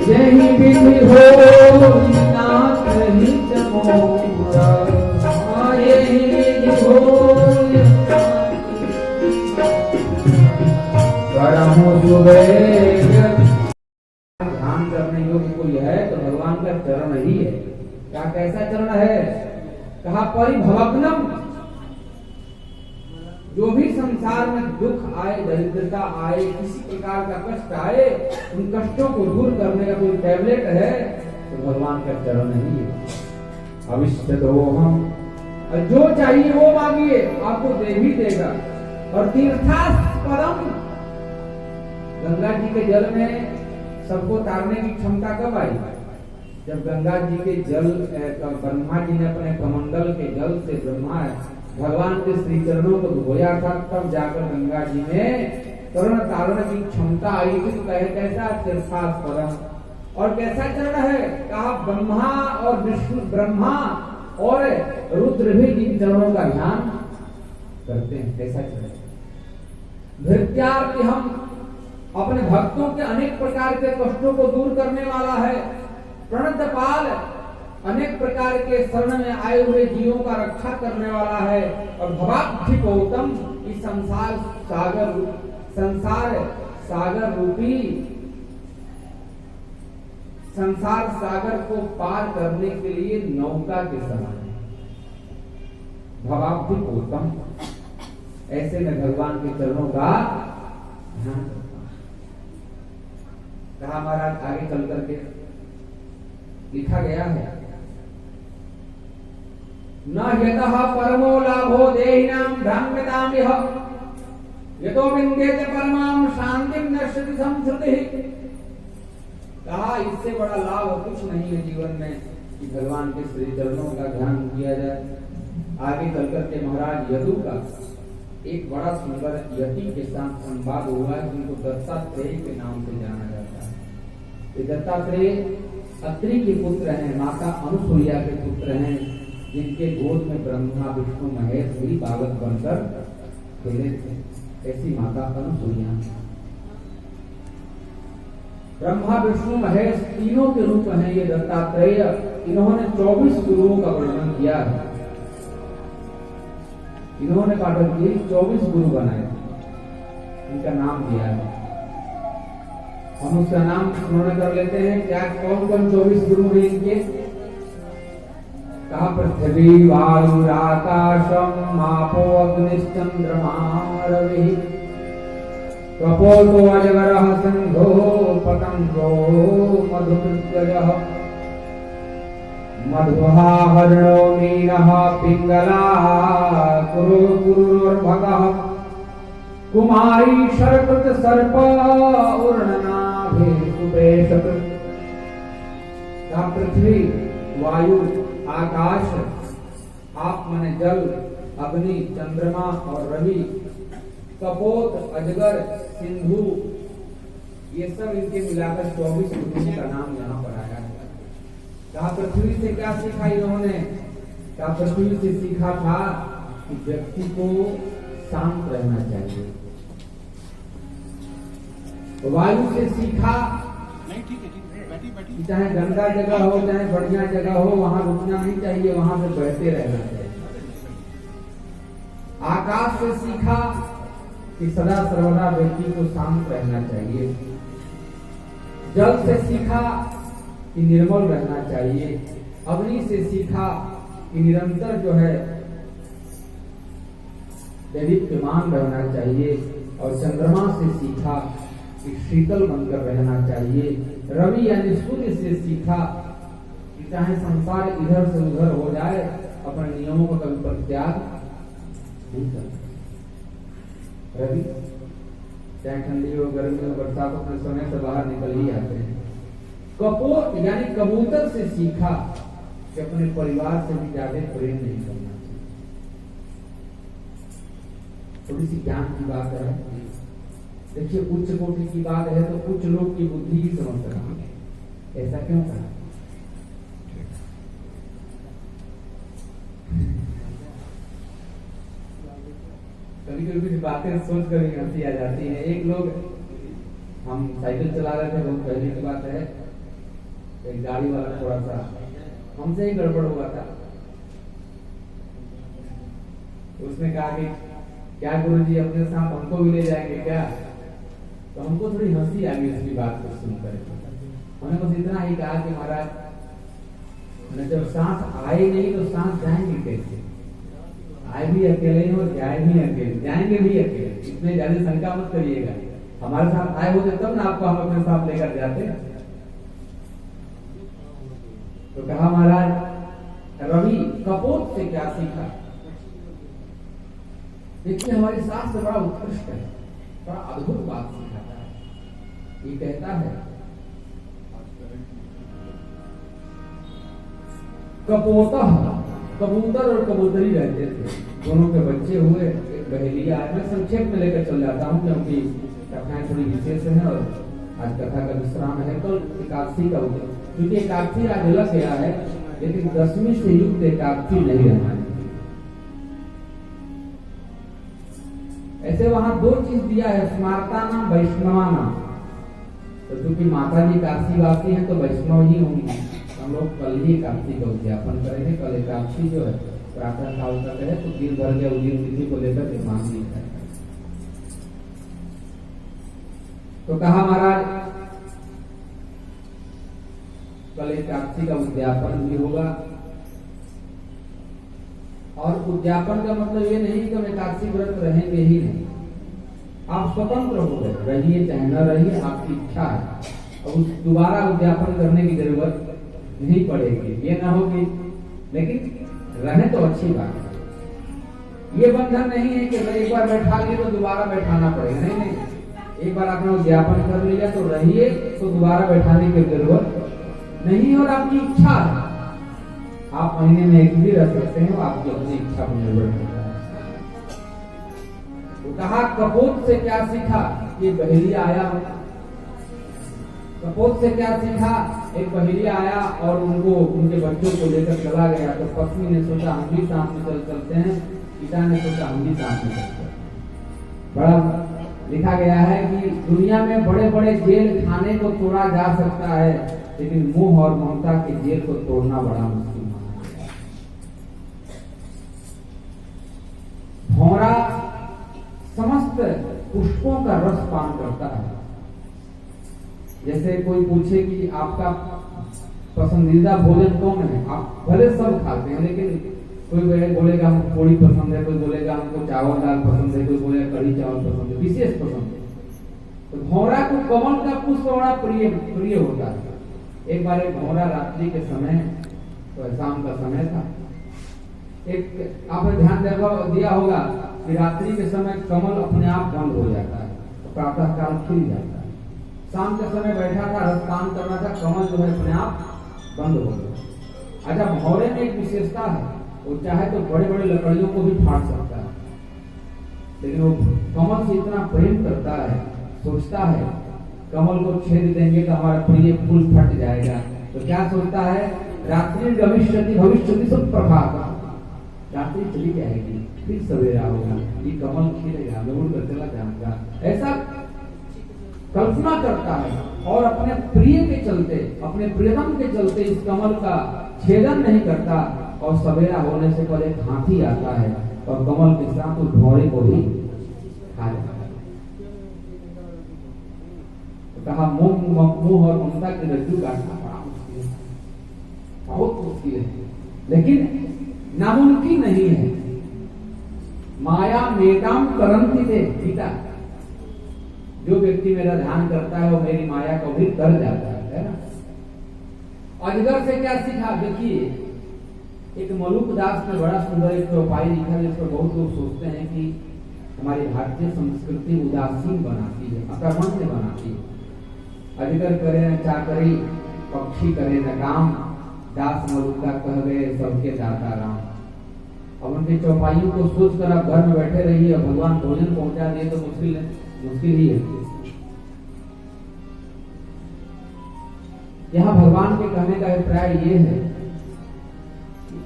यही विधि हो नाथ हित मोरा, यही विधि हो करहु सुबेग। ध्यान करने योग्य कोई है तो भगवान का चरण ही है। क्या कैसा चरण है? कहा परिभवग्नम, जो भी संसार में दुख आए, दरिद्रता आए, किसी प्रकार का कष्ट आए, उन कष्टों को दूर करने का कोई टैबलेट है तो भगवान का चरण ही है। अविष्ट तो हम जो चाहिए वो मांगिए, आपको दे भी देगा। और तीर्थास्पदम, गंगा जी के जल में सबको तारने की क्षमता कब आई? जब गंगा जी के जल, ब्रह्मा जी ने अपने कमंडल के जल से भगवान के श्री चरणों को धोया था, तब जाकर गंगा जी में तरण तारण की क्षमता आई थी। तो कहे कैसा तीर्थास्पदम, और कैसा चरण है? कहा ब्रह्मा और विष्णु, ब्रह्मा और रुद्र भी जिन चरणों का ध्यान करते हैं, कैसा चरण। भृत्यार्थ, हम अपने भक्तों के अनेक प्रकार के कष्टों को दूर करने वाला है। प्रणतपाल, अनेक प्रकार के शरण में आए हुए जीवों का रक्षा करने वाला है। और भवाब्धिपोतम, इस संसार सागर रूपी संसार सागर को पार करने के लिए नौका के समान है। भवाब्धिपोतम, ऐसे में भगवान के चरणों का ध्यान करता हूं। कहा महाराज आगे चल करके लिखा गया है न यतः परमो लाभो देहिनां भ्राम्यताम् इह यतो विन्देत परमां शांतिं नश्यति संश्रुतिः। कहा इससे बड़ा लाभ और कुछ नहीं है जीवन में कि भगवान के श्री चरणों का ध्यान किया जाए। आगे चलकर के महाराज यदु का एक बड़ा सुंदर यति के साथ संवाद हुआ है, जिनको दत्तात्रेय के नाम से जाना जाता है। ये दत्तात्रेय अत्रि के पुत्र हैं, माता अनुसुईया के पुत्र हैं, जिनके गोद में ब्रह्मा विष्णु महेश भी बालक बनकर खेले थे। ऐसी माता अनुसुईया। ब्रह्मा विष्णु महेश तीनों के रूप हैं ये दत्तात्रेय। इन्होंने 24 गुरुओं का वर्णन किया है। इन्होंने पाठक जी 24 गुरु बनाए, इनका नाम दिया है। हम उसका नाम स्मरण कर लेते हैं। क्या कौन कौन 24 गुरु हैं इनके? कहा पृथ्वी वायु आकाशम आपो अग्निश्चंद्रमा रवि कपोतो अजगरः सिंधो पतंगो मधुकृत्यजः मध्वः हरिणो मीनः पिंगला कुरुर्भगः कुमारी शरकृत सर्प उर्णनाभि सुप्रेषकृत। पृथ्वी वायु आकाश, आप माने जल, अग्नि, चंद्रमा और रवि, कपोत, अजगर, सिंधु, ये सब इनके मिलाकर 24 गुरुओं का नाम यहाँ पर आया है। कहा पृथ्वी से क्या सीखा इन्होंने? कहा पृथ्वी से सीखा था कि व्यक्ति को शांत रहना चाहिए। वायु से सीखा कि चाहे गंदा जगह हो चाहे बढ़िया जगह हो, वहां रुकना नहीं चाहिए, वहां से बहते रहना चाहिए। आकाश से सीखा कि सदा सर्वदा व्यक्ति को शांत रहना चाहिए। जल से सीखा कि निर्मल रहना चाहिए। अग्नि से सीखा कि निरंतर जो है दैदीप्यमान रहना चाहिए। और चंद्रमा से सीखा कि शीतल बनकर रहना चाहिए। रवि यानी सूर्य से सीखा कि चाहे संसार इधर से उधर हो जाए, अपने नियमों का कभी परित्याग नहीं करना। रवि चाहे ठंडी हो गर्मी हो बरसात, अपने समय से बाहर निकल ही आते हैं। कपोत यानी कबूतर से सीखा कि अपने परिवार से भी ज्यादा प्रेम नहीं करना चाहिए। थोड़ी सी ज्ञान की बात है। देखिए उच्च कोटि की बात है तो कुछ लोग की बुद्धि ही समझ रहा है। ऐसा क्यों कहा? कभी कभी कुछ बातें सोच कर हंसी आ जाती है। एक लोग, हम साइकिल चला रहे थे, बहुत पहले की बात है, एक गाड़ी वाला थोड़ा सा हमसे ही गड़बड़ हुआ था। उसने कहा कि क्या गुरुजी अपने साथ हमको भी ले जाएंगे क्या? तो हमको थोड़ी हंसी आ गई उसकी बात को सुनकर। हमने बस इतना ही कहा कि महाराज जब सांस आए नहीं तो सांस जाएंगे कैसे? आए भी अकेले और जाए भी अकेले, जाएंगे भी अकेले। इसमें ज्यादा शंका मत करिएगा। हमारे साथ आए होते तब ना आपको हम अपने साथ लेकर जाते। तो कहा महाराज रवि कपोत से क्या सीखा? देखिए हमारी शास्त्र बड़ा उत्कृष्ट है, बड़ा अद्भुत बात सिखाता है। ये कहता है कपोतः, कबूतर और कबूतरी रहते थे, दोनों के बच्चे हुए। एक बहेलिया है, मैं संक्षेप में लेकर चल जाता हूँ क्योंकि कथाएं थोड़ी विशेष है और आज कथा का विश्राम है। कल एकादशी का होगा, क्योंकि एकादशी आज अलग गया है, लेकिन 10वीं से युक्त एकादशी नहीं रहना है। ऐसे वहां दो चीज दिया है, स्मार्ता नाम वैष्णवा नाम। तो क्योंकि माता जी काशी वासी हैं तो वैष्णव ही होंगी। हम लोग कल ही एकादशी का उद्यापन करेंगे। कल एकादशी जो है प्रातः काल तक है, तो दिन भर के उदय तिथि को लेकर के मान नहीं है। तो कहा महाराज कल एकादशी का उद्यापन भी होगा। और उद्यापन का मतलब ये नहीं कि हम एकादशी व्रत रहेंगे ही नहीं। आप स्वतंत्र हो गए, रहिए चाहे न रहिए, आपकी इच्छा है। और दोबारा उद्यापन करने की जरूरत नहीं पड़ेगी। ये ना हो कि, लेकिन रहे तो अच्छी बात है। ये बंधन नहीं है कि एक बार बैठा लिए तो दोबारा बैठाना पड़ेगा, नहीं नहीं। एक बार आपने ज्ञापन कर लिया तो रहिए, तो दोबारा बैठाने की जरूरत नहीं। और आपकी इच्छा है, आप महीने में एक भी रह सकते हैं, आपकी अपनी इच्छा पर निर्भर करता है। तो कहा कपोत से क्या सीखा, ये बहेलिया आया। कपोत से क्या सीखा, एक बहेलिया आया और उनको उनके बच्चों को लेकर चला गया। तो पत्नी ने सोचा हम भी साथ में चलते हैं, पिता ने सोचा हम भी साथ में चलते हैं। बड़ा लिखा गया है कि दुनिया में बड़े बड़े जेल खाने को तोड़ा जा सकता है, लेकिन मोह और ममता के जेल को तोड़ना बड़ा मुश्किल माना गया है। भौरा समस्त पुष्पों का रस पान करता है। जैसे कोई पूछे कि आपका पसंदीदा भोजन कौन है, आप भले सब खाते हैं, लेकिन कोई बोलेगा हमको पूरी पसंद है, कोई बोलेगा हमको चावल दाल पसंद है, कोई बोलेगा कढ़ी चावल पसंद है, विशेष पसंद है। तो भौरा को कमल का पुष्प बड़ा प्रिय होता है। एक बार एक भौरा रात्रि के समय, तो शाम का समय था, एक आपने ध्यान दिया होगा कि रात्रि के समय कमल अपने आप बंद हो जाता है, तो प्रातः काल खिल जाता है। शाम के समय बैठा था, रस पान करना था, कमल जो है अपने आप बंद हो गया। अच्छा, भौरे में एक विशेषता है, वो चाहे तो बड़े बड़े लकड़ियों को भी फाड़ सकता है, लेकिन वो कमल से इतना प्रेम करता है, सोचता है कमल को छेद देंगे तो हमारा प्रिय फूल फट जाएगा। तो क्या सोचता है, रात्रि भविष्यति भविष्यति सब प्रभात, रात्रि चली जाएगी फिर सवेरा होगा, ये कमल खिलेगा, मैं उड़कर चला जाऊंगा, ऐसा कल्पना करता है। और अपने प्रिय के चलते, अपने प्रियतम के चलते इस कमल का छेदन नहीं करता, और सवेरा होने से पहले हाथी आता है और कमल के साथ उस भौरे को भी खा जाता है। तो कहा मोह और ममता की रज्जू काटना बड़ा मुश्किल है, बहुत मुश्किल है, लेकिन नामुमकिन नहीं है। माया मेटाम करंती थे गीता, जो व्यक्ति मेरा ध्यान करता है वो मेरी माया को भी कर जाता है ना। अजगर से क्या सीखा, देखिए एक मलुक दास ने बड़ा सुंदर एक चौपाई लिखा है, जिसको बहुत लोग सोचते हैं कि हमारी भारतीय संस्कृति उदासीन बनाती है, अकर्मण्य बनाती है। अजगर करे न चाकरी, पक्षी करे न काम, दास मलुका कह गए सबके दाता राम। अब उनकी चौपाइयों को सोच कर आप घर में बैठे रहिए, भगवान भोजन पहुंचा दिए तो मुश्किल ही है। यहाँ भगवान के कहने का अभिप्राय ये है,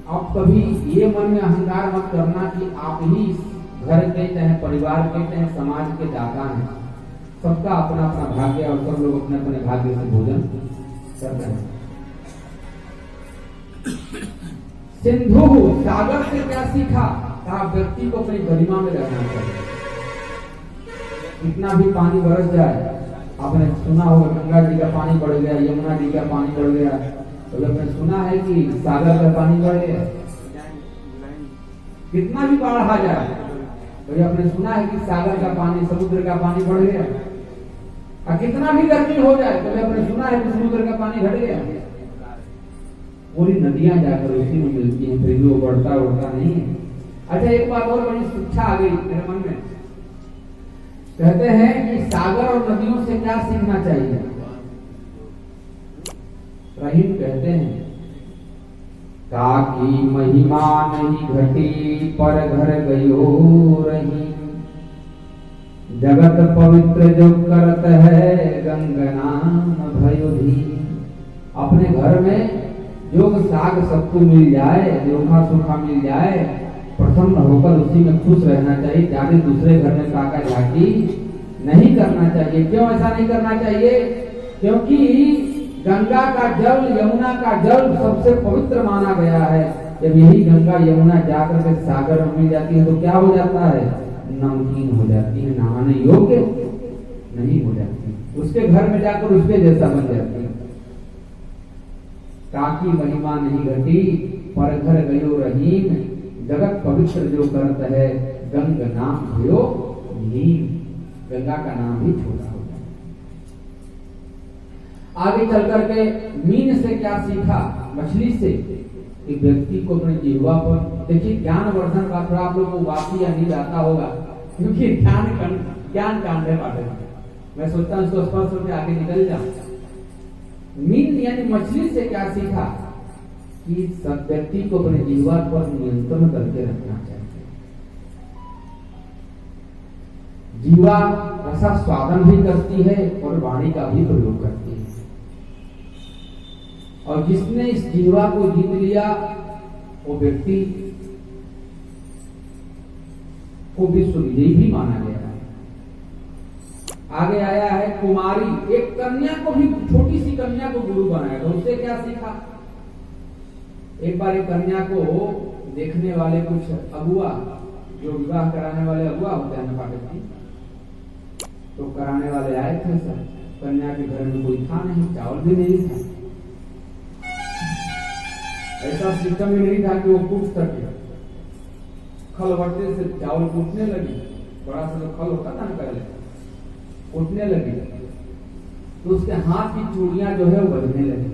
आप कभी ये मन में अहंकार मत करना कि आप ही घर के, चाहे परिवार के, चाहे समाज के दाता हैं। सबका अपना अपना भाग्य और सब लोग अपने अपने भाग्य से भोजन कर रहे हैं। सिंधु सागर से क्या सीखा, कहा व्यक्ति को अपनी गरिमा में रहना चाहिए। कितना भी पानी बरस जाए, आपने सुना होगा गंगा जी का पानी बढ़ गया, यमुना जी का पानी बढ़ गया, तो आपने सुना है कि सागर का पानी बढ़ गया। कितना भी बाढ़ आ जाए, तो आपने सुना है कि सागर का पानी, समुद्र का पानी बढ़ गया। और कितना भी गर्मी हो जाए, तो आपने सुना है कि समुद्र का पानी घट गया। पूरी नदियां जाकर उसी में मिलती हैं, फिर भी वो बढ़ता उड़ता नहीं है। अच्छा, एक बात और बड़ी शिक्षा आ गई मेरे मन में। कहते हैं कि सागर और नदियों से क्या सीखना चाहिए। रहीम कहते हैं, काकी महिमा नहीं घटी पर घर गयो रही, जगत पवित्र जो करत है गंगनाम भयो भी। अपने घर में जो साग सत्तू मिल जाए, जोखा सूखा मिल जाए, प्रसन्न होकर उसी में खुश रहना चाहिए। ज्यादा दूसरे घर में काका झाकी नहीं करना चाहिए। क्यों ऐसा नहीं करना चाहिए? क्योंकि गंगा का जल, यमुना का जल सबसे पवित्र माना गया है। जब यही गंगा यमुना जाकर के सागर में मिल जाती है तो क्या हो जाता है? नमकीन हो जाती है, नहाने योग्य नहीं हो जाती, उसके घर में जाकर उसके जैसा बन जाती है। काकी महिमा नहीं घटी पर घर गयो रहीम, जगत पवित्र जो करत है गंग नाम भयो नीम। गंगा का नाम ही छोटा हो जाए। आगे चल करके मीन से क्या सीखा, मछली से कि व्यक्ति को अपने जिह्वा पर, देखिए ज्ञान वर्धन का थोड़ा आप लोग को वापी या नहीं आता होगा, क्योंकि ज्ञान कांड है पाठक। मैं सोचता हूँ इसको स्पर्श होकर आगे निकल जाऊं। मीन यानी मछली से क्या सीखा कि सब व्यक्ति को अपने जिह्वा पर नियंत्रण करके रखना चाहिए। जीवा रसा स्वादन भी करती है और वाणी का भी प्रयोग करती है, और जिसने इस जीवा को जीत लिया वो व्यक्ति को विश्व विजयी भी माना गया है। आगे आया है कुमारी, एक कन्या को भी, छोटी सी कन्या को गुरु बनाया। तो उससे क्या सीखा? एक बार एक कन्या को देखने वाले कुछ अगुआ, जो विवाह कराने वाले अगुआ होते हैं पाठक जी, तो कराने वाले आए थे सर। कन्या के घर में कोई था नहीं, चावल भी नहीं था, ऐसा सिस्टम ही नहीं था कि वो कूट सके। खलबट्टे से चावल कूटने लगी, बड़ा सा जो खल होता था ना पहले, कूटने लगी, तो उसके हाथ की चूड़ियां जो है वो बजने लगी।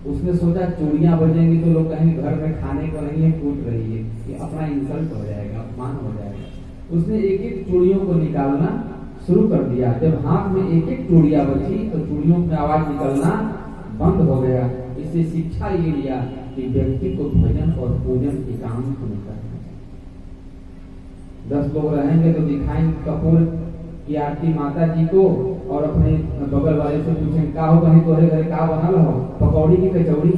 उसने सोचा चूड़ियां बजेंगी तो लोग कहेंगे घर में खाने को नहीं है, कूट रही है, ये अपना इंसल्ट हो जाएगा, अपमान हो जाएगा। उसने एक एक चूड़ियों को निकालना शुरू कर दिया। जब हाथ में एक एक चूड़ियां बची तो चूड़ियों में आवाज निकलना बंद हो गया। इससे शिक्षा ये लिया कि व्यक्ति को भजन और पूजन एकांत में करना चाहिए। 10 लोग रहेंगे तो दिखाएंगे कपूर की आरती माता जी को, और अपने बगल वाले से पूछेंगे का हो कहीं तोरे घर का बनल हो, पकौड़ी की कचौड़ी।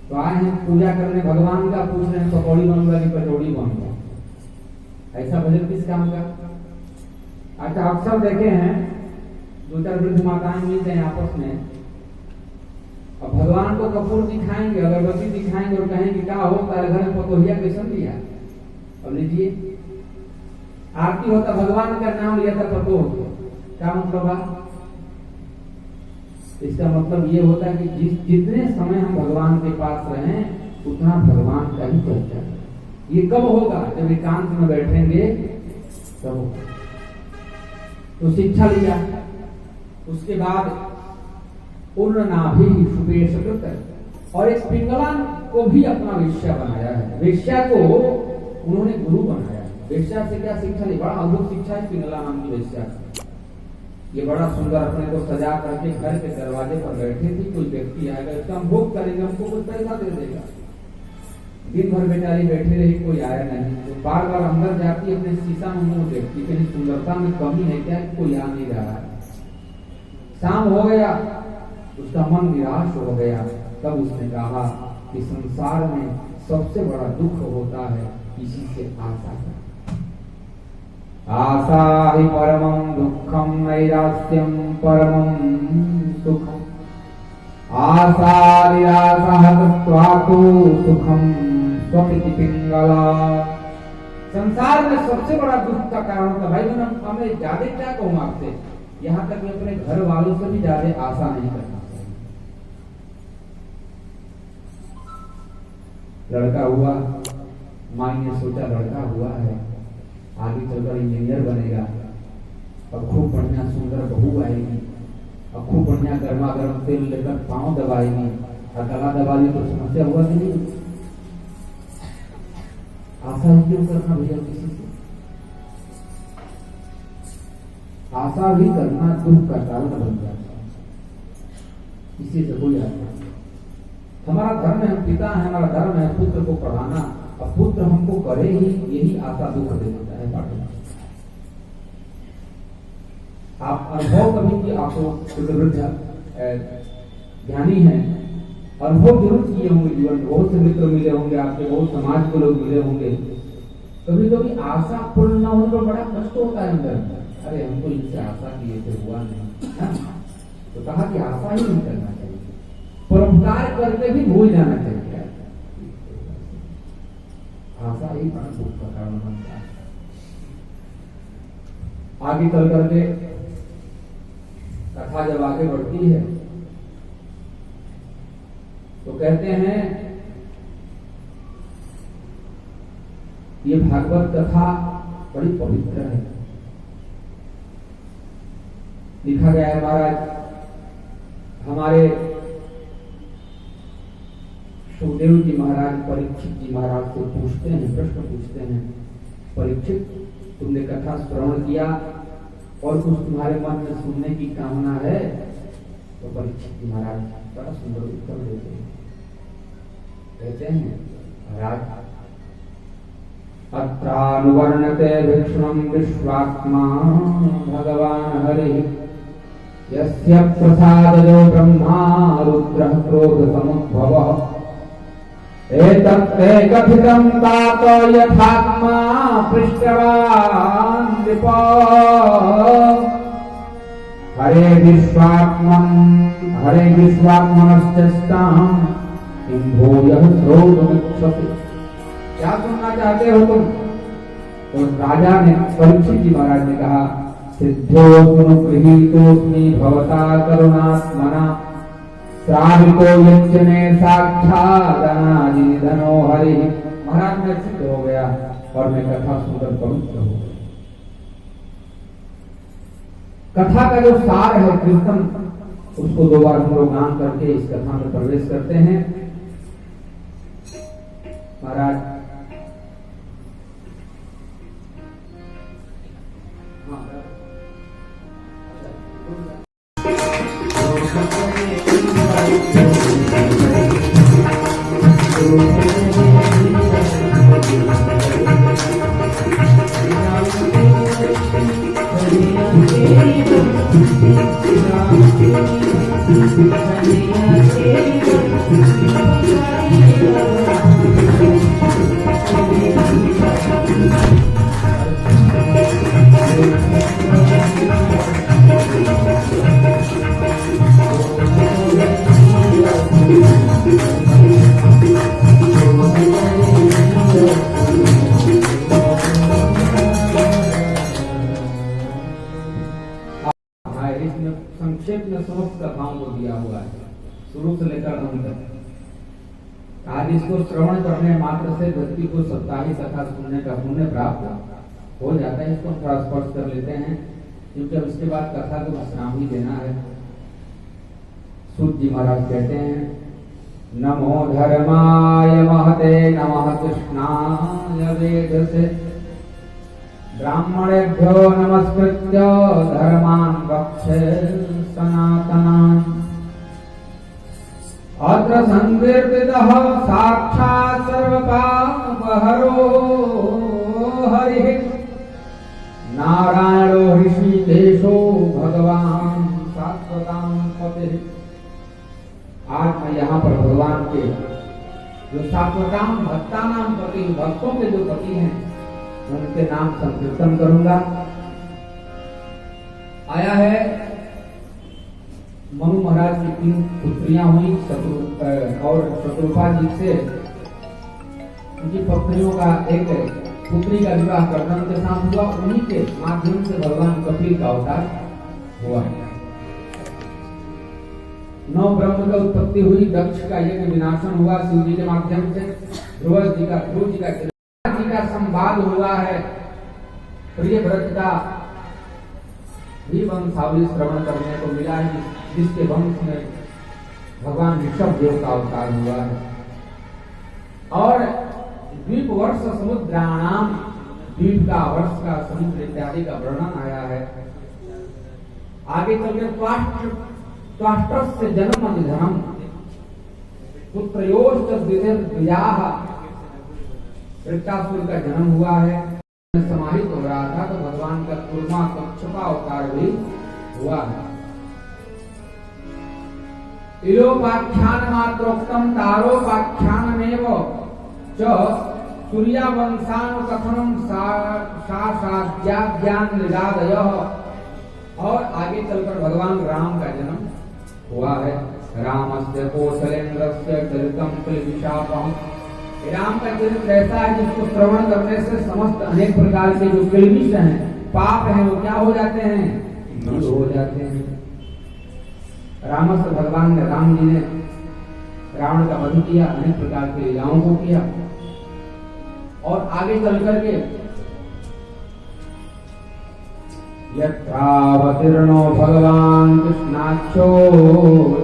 तो आए हैं पूजा करने भगवान का, पूछ रहे हैं पकौड़ी बनूंगा कि कचौड़ी बनूंगा। ऐसा भजन किस काम का? अच्छा, अक्सर देखे हैं 2-4 वृद्ध माताएं मिलते हैं आपस में, अब भगवान को कपूर दिखाएंगे, अगरबत्ती दिखाएंगे और कहेंगे क्या हो तारे घर में पतोहिया कैसन दिया। अब लीजिए, आरती होता भगवान का नाम लिया था पतो, क्या मतलब है? इसका मतलब ये होता है कि जितने समय हम भगवान के पास रहें उतना भगवान का ही चर्चा है। ये कब होगा? जब एकांत में बैठेंगे तब होगा। तो शिक्षा लिया, उसके बाद पूर्ण नाभि सुपेश कृत, और एक पिंगला को भी अपना वेश्या बनाया है। वेश्या को उन्होंने गुरु बनाया। वेश्या से क्या शिक्षा ली? बड़ा अद्भुत शिक्षा है पिंगला नाम की वेश्या। ये बड़ा सुंदर अपने को सजा करके घर के दरवाजे पर बैठे थी। कोई व्यक्ति आएगा, इसका हम भोग करेंगे, हमको कुछ पैसा दे देगा। दिन भर बेचारी बैठी रही, कोई आया नहीं। तो बार बार अंदर जाती अपने शीशा में देखती कि सुंदरता में कमी है क्या, कोई आ नहीं रहा है। शाम हो गया, उसका मन निराश हो गया। तब उसने कहा कि संसार में सबसे बड़ा दुख होता है किसी से आशा करना। आशा ही परमं दुखम नैरास्यम परमं सुखम, आशा निराशा तत्वातो सुखम स्वपिति पिंगला। संसार में सबसे बड़ा दुख का कारण होता भाई, मैं ज्यादा क्या कहूँ आपसे, यहाँ तक कि अपने घर वालों से भी ज्यादा आशा नहीं करना चाहिए। लड़का हुआ, माँ ने सोचा लड़का हुआ है, आगे चलकर इंजीनियर बनेगा, अब खूब बढ़िया सुंदर बहू आएगी, अब खूब बढ़िया गर्मा गर्म तेल लेकर पांव दबाएगी, और गला दबा ली तो समस्या हुआ कि नहीं? आशा ही क्यों करना भैया किसी से? आशा भी करना दुख का कारण बन जाता है। किसी से कोई आशा नहीं। हमारा धर्म है, हम पिता है, हमारा धर्म है पुत्र को पढ़ाना, और पुत्र हमको करे ही, यही आशा दुख दे देता है पाठक। आप अनुभव कभी कि आपको वृद्ध ज्ञानी है, अनुभव जरूर किए होंगे जीवन में, बहुत से मित्र मिले होंगे आपके, बहुत समाज के लोग मिले होंगे। कभी कभी आशा पूर्ण न होने पर बड़ा कष्ट होता है अंदर। अरे हमको इनसे आशा किए थे, हुआ नहीं, तो कहा कि आशा ही नहीं करना चाहिए, परोपकार करके भी भूल जाना चाहिए। आशा ही बड़ा दुख का कारण बनता है। आगे चल करके कथा जब आगे बढ़ती है तो कहते हैं ये भागवत कथा बड़ी पवित्र है। लिखा गया है महाराज, हमारे सुखदेव जी महाराज परीक्षित जी महाराज से पूछते हैं, प्रश्न पूछते हैं, परीक्षित तुमने कथा श्रवण किया और कुछ तुम्हारे मन में सुनने की कामना है? तो परीक्षित जी महाराज बड़ा सुंदर उत्तर देते हैं, कहते हैं महाराज अत्रानुवर्णते विष्णुं विश्वात्मा भगवान हरिः यस्य प्रसादयो ब्रह्मा रुद्रः क्रोध समुद्भवः एतत्ते कथितं तात यथात्मा पृष्टवान् नृप हरे विश्वात्मनश्चेष्टाम् किं भूयः श्रोतुमिच्छसि। क्या सुनना चाहते हो तुम? तो राजा ने परीक्षित जी महाराज ने कहा सिद्धोऽस्मि गृहीतोऽस्मि भवता करुणात्मना श्रावितो यज्ञने साक्षादनादि निधनो हरि। महाराज मैं सिद्ध हो गया और मैं कथा सुनकर पवित्र हो गया। कथा का जो सार है कीर्तन, उसको दो बार हम लोग गान करके इस कथा में प्रवेश करते हैं। महाराज संक्षेप में समस्त कथाओं को दिया हुआ है, शुरू से लेकर अंत तक। आज इसको श्रवण करने मात्र से व्यक्ति को साप्ताहिक कथा सुनने का पुण्य प्राप्त हो जाता है। इसको थोड़ा स्पर्श कर लेते हैं, क्योंकि अब इसके बाद कथा को विश्राम ही देना है। सूत जी महाराज कहते हैं नमो धर्माय महते नमः कृष्णाय वेदसे ब्राह्मणेभ्यो नमस्कृत्य धर्मान् वक्षे सनातनान् अत्र संकीर्तितः साक्षात् सर्वपापहरो हरिः नारायणो ऋषिकेशो भगवान शाश्वतां पतिः। आज मैं यहाँ पर भगवान के जो शाश्वतां भक्तानां पति, भक्तों के जो पति हैं, उनके नाम संकीर्तन करूंगा। आया है मनु महाराज की 3 पुत्रियां हुई और शत्रुपा जी से उनकी पत्नियों का एक पुत्री का विवाह कर्दम के साथ हुआ। उन्हीं के माध्यम से भगवान कपिल का अवतार हुआ। 9 ब्रह्म का उत्पत्ति हुई, दक्ष का यज्ञ विनाशन हुआ शिव जी के माध्यम से, ध्रुव जी का संवाद हुआ है, प्रिय व्रत का भी वंशावली श्रवण करने को मिला है, जिसके वंश में भगवान ऋषभ देव का अवतार हुआ है। और द्वीप वर्ष समुद्राणाम, द्वीप का वर्ष का समुद्र इत्यादि का वर्णन आया है। आगे चलकर त्वाष्टस्य जन्म निधनम पुत्रयोश्च द्विजाः, वृत्तासुर का जन्म हुआ है। समाहित हो रहा था तो भगवान का कूर्मा कच्छपा अवतार भी हुआ है। इलोपाख्यान मात्रोक्तम तारोपाख्यानमेव च सूर्यवंशानुकथनम साज्ञान निरादयः। और आगे चलकर भगवान राम का जन्म हुआ है। रामस्य कौशलेन्द्रस्य चरितम क्लेशापम। राम का चरित्र ऐसा है जिसको श्रवण करने से समस्त अनेक प्रकार के जो क्लेश हैं, पाप हैं, वो क्या हो जाते हैं? दूर हो जाते हैं। रामस्य भगवान ने, राम जी ने रावण का वध किया, अनेक प्रकार की लीलाओं को किया। और आगे चल करके यत्रावतीर्णो भगवान कृष्णाक्षो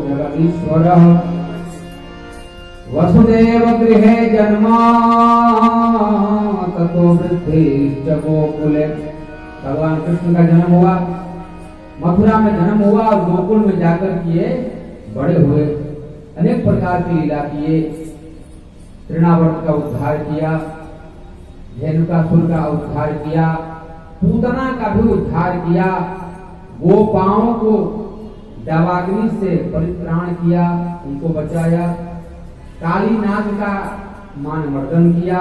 जगदीश्वरः वसुदेव गृहे जन्मा ततो वृद्धिश्च गोकुले। भगवान कृष्ण का जन्म हुआ, मथुरा में जन्म हुआ और गोकुल में जाकर किए बड़े हुए, अनेक प्रकार की लीला किए। तृणावर्त का उद्धार किया, धेनुकासुर का उद्धार किया, पूतना का भी उद्धार किया, गोपाओं को दावाग्नि से परित्राण किया, उनको बचाया, काली नाग का मान मर्दन किया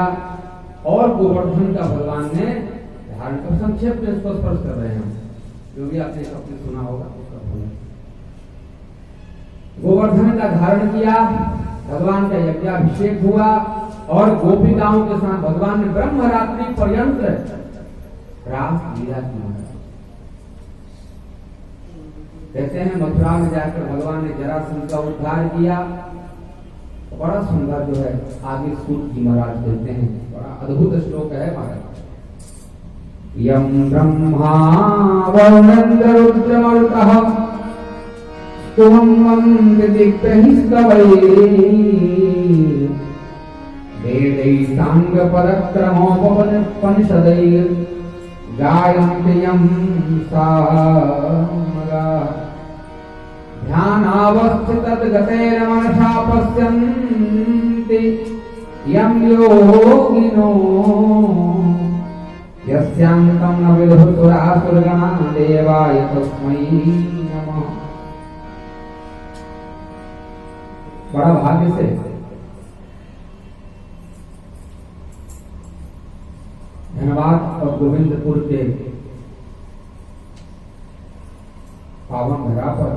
और गोवर्धन का भगवान ने धारण कर। संक्षेप में इसको स्पर्श कर रहे हैं, जो भी आपने सबने सुना होगा उसका बोला। गोवर्धन का धारण किया, भगवान का यज्ञाभिषेक हुआ और गोपिकाओं के साथ भगवान ने ब्रह्मरात्रि पर्यंत रास लीला की। कहते हैं मथुरा में जाकर भगवान ने जरासंध का उद्धार किया। बड़ा सुंदर जो है आगे सूत जी महाराज कहते हैं, बड़ा अद्भुत श्लोक है महाराज। यम ब्रह्मा वर्णेन्द्र रुद्रमरुतः स्तुवं वन्दे दिग्गहिस्तवैः वेदैः साङ्गपदक्रमोपनिषदैः गायन्ति यं सामगाः ध्यानावस्थितद्गतेन मनसा पश्यन्ति यं योगिनो यस्यान्तं न विदुः सुरासुरगणा देवाय तस्मै नमः। बड़ा भाग्य से धनबाद और गोविंदपुर के पावन धरा पर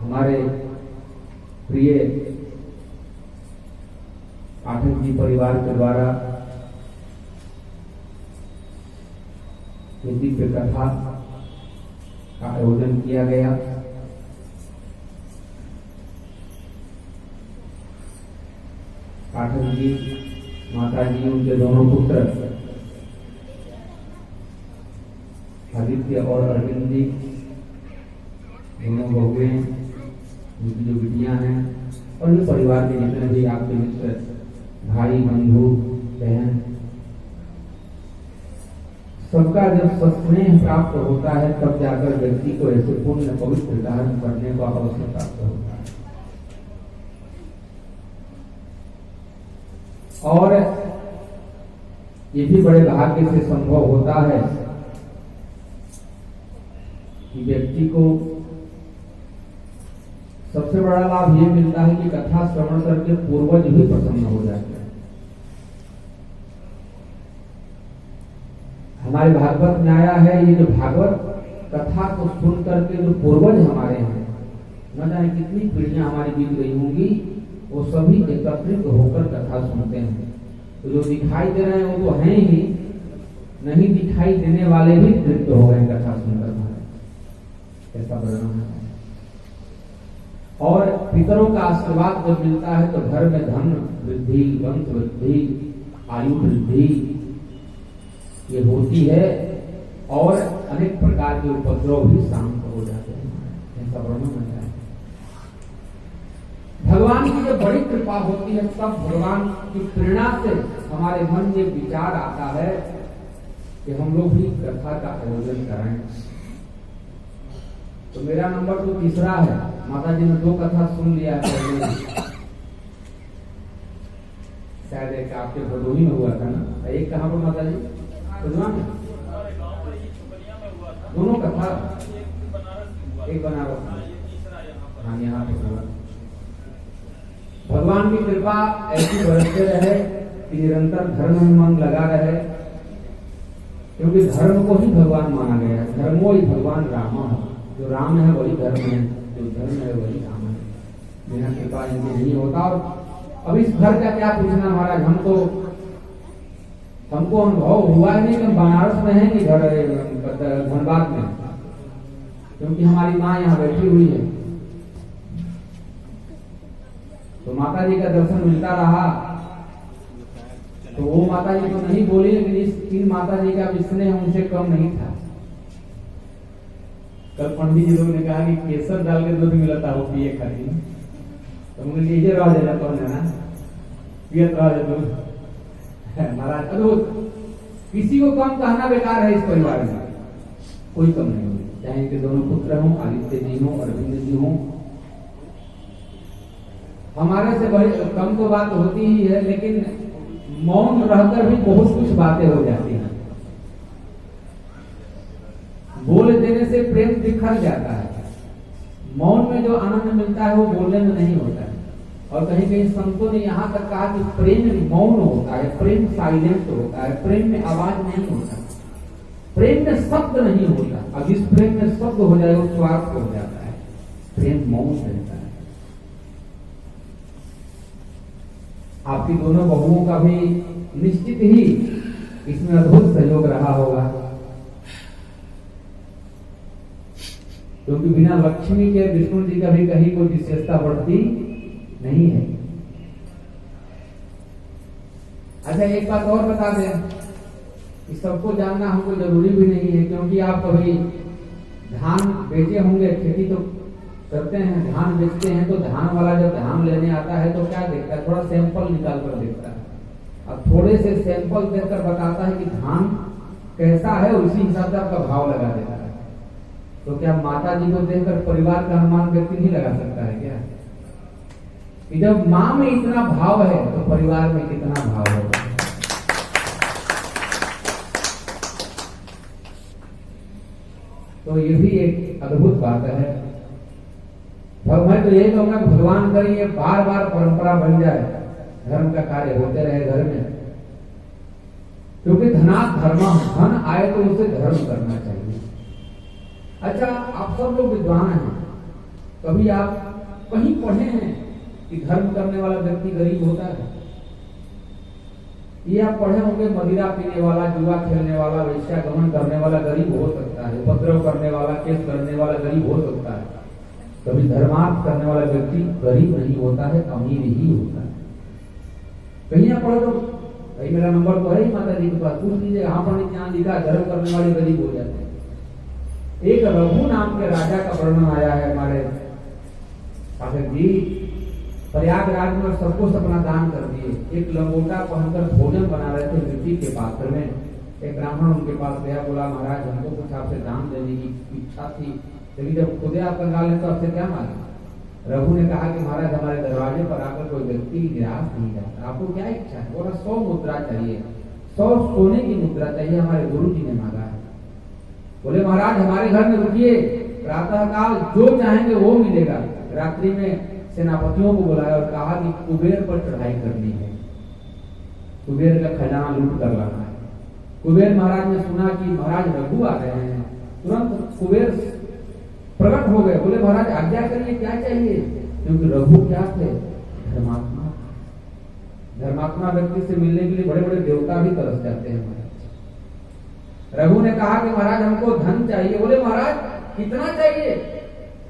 हमारे प्रिय पाठक जी परिवार के द्वारा दिव्य कथा का आयोजन किया गया। पाठक जी, माता जी, उनके दोनों पुत्र आदित्य और अरविंद जी, दोनों बहुएं, उनकी जो बिटियां हैं और जो परिवार के जितने भी आपके मित्र, भाई, बंधु, बहन, सबका जब स्नेह प्राप्त होता है तब जाकर व्यक्ति को ऐसे पुण्य पवित्र कार्य करने का अवसर प्राप्त होता है। और ये भी बड़े भाग्य से संभव होता है कि व्यक्ति को सबसे बड़ा लाभ ये मिलता है कि कथा श्रवण करके पूर्वज भी प्रसन्न हो जाते हैं। हमारे भागवत में आया है, ये जो भागवत कथा को सुन करके जो पूर्वज हमारे हैं, न जाने कितनी पीढ़ियां हमारी बीत गई होंगी, वो सभी एकत्रित होकर कथा सुनते हैं। तो जो दिखाई दे रहे हैं वो तो हैं ही, नहीं दिखाई देने वाले भी तृप्त हो गए कथा सुनकर। ऐसा वर्णन है। और पितरों का आशीर्वाद जब मिलता है तो घर में धन वृद्धि, वंश वृद्धि, आयु वृद्धि ये होती है और अनेक प्रकार के उपद्रव भी शांत हो जाते हैं। ऐसा वर्णन है। भगवान की जब बड़ी कृपा होती है तब भगवान की प्रेरणा से हमारे मन में विचार आता है कि हम लोग भी कथा का आयोजन करें। तो मेरा नंबर तो तीसरा है। माता जी ने 2 कथा सुन लिया है, शायद एक आपके भदोही में हुआ था ना, एक कहाँ पर माता जी? बुधवा में दोनों कथा, एक बनारस में, हाँ यहाँ पे हुआ। भगवान की कृपा ऐसी बरसते रहे कि निरंतर धर्म में मन लगा रहे, क्योंकि धर्म को ही भगवान माना गया है। धर्मो ही भगवान राम है, जो राम है वही धर्म है, जो धर्म है वही राम है। बिना कृपा इनके नहीं होता। और अब इस घर का क्या पूछना महाराज, हमको अनुभव हुआ ही नहीं कि बनारस में है कि घर धनबाद में, क्योंकि हमारी माँ यहाँ बैठी हुई है। तो माता जी का दर्शन मिलता रहा तो वो माता जी तो नहीं बोली, लेकिन इस 3 माता जी का भी स्नेह उनसे कम नहीं था। कल पंडित जी लोगों ने कहा कि केसर डाल के दूध मिलता हो पिए खाती, तो मुझे ये रहा देना कौन है ना पियत रहा दूध महाराज। अद्भुत, किसी को कम कहना बेकार है इस परिवार में, कोई कम नहीं होगी, चाहे इनके दोनों पुत्र हों, आदित्य जी हों, अरविंद जी हों। हमारे से बड़े कम तो बात होती ही है, लेकिन मौन रहकर भी बहुत कुछ बातें हो जाती हैं। बोल देने से प्रेम बिखर जाता है, मौन में जो आनंद मिलता है वो बोलने में नहीं होता है। और कहीं कहीं संतों ने यहाँ तक कहा कि प्रेम मौन होता है, प्रेम साइलेंट होता है, प्रेम में आवाज नहीं होता, प्रेम में शब्द नहीं होता। अब जिस प्रेम में शब्द हो जाए वो स्वार्थ हो जाता है, प्रेम मौन रहता है। आपकी दोनों बहुओं का भी निश्चित ही इसमें अद्भुत सहयोग रहा होगा, क्योंकि बिना लक्ष्मी के विष्णु जी का भी कहीं कोई विशेषता बढ़ती नहीं है। अच्छा, एक बात और बता दें, इस सबको जानना हमको जरूरी भी नहीं है, क्योंकि आप कभी धान बेचे होंगे, खेती तो करते हैं, धान बेचते हैं, तो धान वाला जब धान लेने आता है तो क्या देखता है, थोड़ा सैंपल निकाल कर देखता है, अब थोड़े से सैंपल देकर बताता है कि धान कैसा है, उसी हिसाब से आपका भाव लगा देता है। तो क्या माता जी को देखकर परिवार का अनुमान व्यक्ति नहीं लगा सकता है क्या? कि जब माँ में इतना भाव है तो परिवार में कितना भाव होगा। तो ये भी एक अद्भुत बात है। मैं तो यही कहूंगा, भगवान करे ये बार बार परंपरा बन जाए, धर्म का कार्य होते रहे घर में, क्योंकि धनात् धर्मः, धन आए तो उसे धर्म करना चाहिए। अच्छा, आप सब लोग विद्वान हैं, कभी आप कहीं पढ़े हैं कि धर्म करने वाला व्यक्ति गरीब होता है? ये आप पढ़े होंगे, मदिरा पीने वाला, जुआ खेलने वाला, वेश्यागमन करने वाला गरीब हो सकता है, उपद्रव करने वाला, केस करने वाला गरीब हो सकता है। कभी धर्मार्थ करने वाला व्यक्ति गरीब नहीं होता है, अमीर ही होता है। कहीं आप पढ़ो तो भाई मेरा नंबर तो है ही माता जी के पास, पूछ लीजिए, यहाँ पर क्या लिखा, धर्म करने वाले गरीब हो जाते हैं। एक रघु नाम के राजा का वर्णन आया है हमारे पाठक जी। प्रयागराज में सबको अपना दान कर दिए, एक लंगोटा पहनकर भोजन बना रहे थे मिट्टी के पात्र में। एक ब्राह्मण उनके पास गया, बोला महाराज हमको कुछ आपसे दान देने की इच्छा थी, लेकिन जब खुदे आप कंगाल हैं तो आपसे क्या मांगे? रघु ने कहा कि महाराज हमारे दरवाजे पर आकर कोई व्यक्ति निराश नहीं जाता, आपको क्या इच्छा है? बोला 100 मुद्रा चाहिए, 100 सोने की मुद्रा चाहिए, हमारे गुरु जी ने मांगा है। बोले महाराज हमारे घर में रुकिए, प्रातः काल जो चाहेंगे वो मिलेगा। रात्रि में सेनापतियों को बुलाया और कहा कि कुबेर पर चढ़ाई करनी है, कुबेर का खजाना लूट कर लाना है। कुबेर महाराज ने सुना कि महाराज रघु आ रहे हैं, तुरंत कुबेर प्रकट हो गए, बोले महाराज आज्ञा करिए, क्या चाहिए? क्योंकि रघु क्या थे? धर्मात्मा। धर्मात्मा व्यक्ति से मिलने के लिए बड़े बड़े देवता भी तरस जाते हैं। रघु ने कहा कि महाराज हमको धन चाहिए। बोले महाराज कितना चाहिए?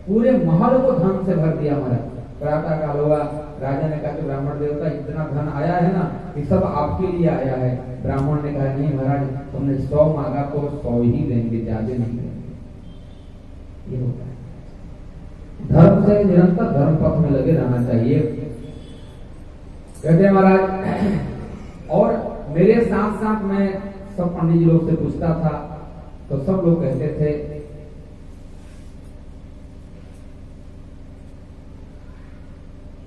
पूरे महल को धन से भर दिया महाराज। प्रातः काल हुआ, राजा ने कहा कि ब्राह्मण देवता इतना धन आया है ना, ये सब आपके लिए आया है। ब्राह्मण ने कहा नहीं महाराज, तुमने 100 मांगा तो 100 ही देंगे, ज्यादा नहीं देंगे। ये होता है, धर्म से निरंतर धर्म पथ में लगे रहना चाहिए, कहते हैं महाराज। और मेरे साथ साथ मैं सब पंडित जी लोग से पूछता था तो सब लोग कहते थे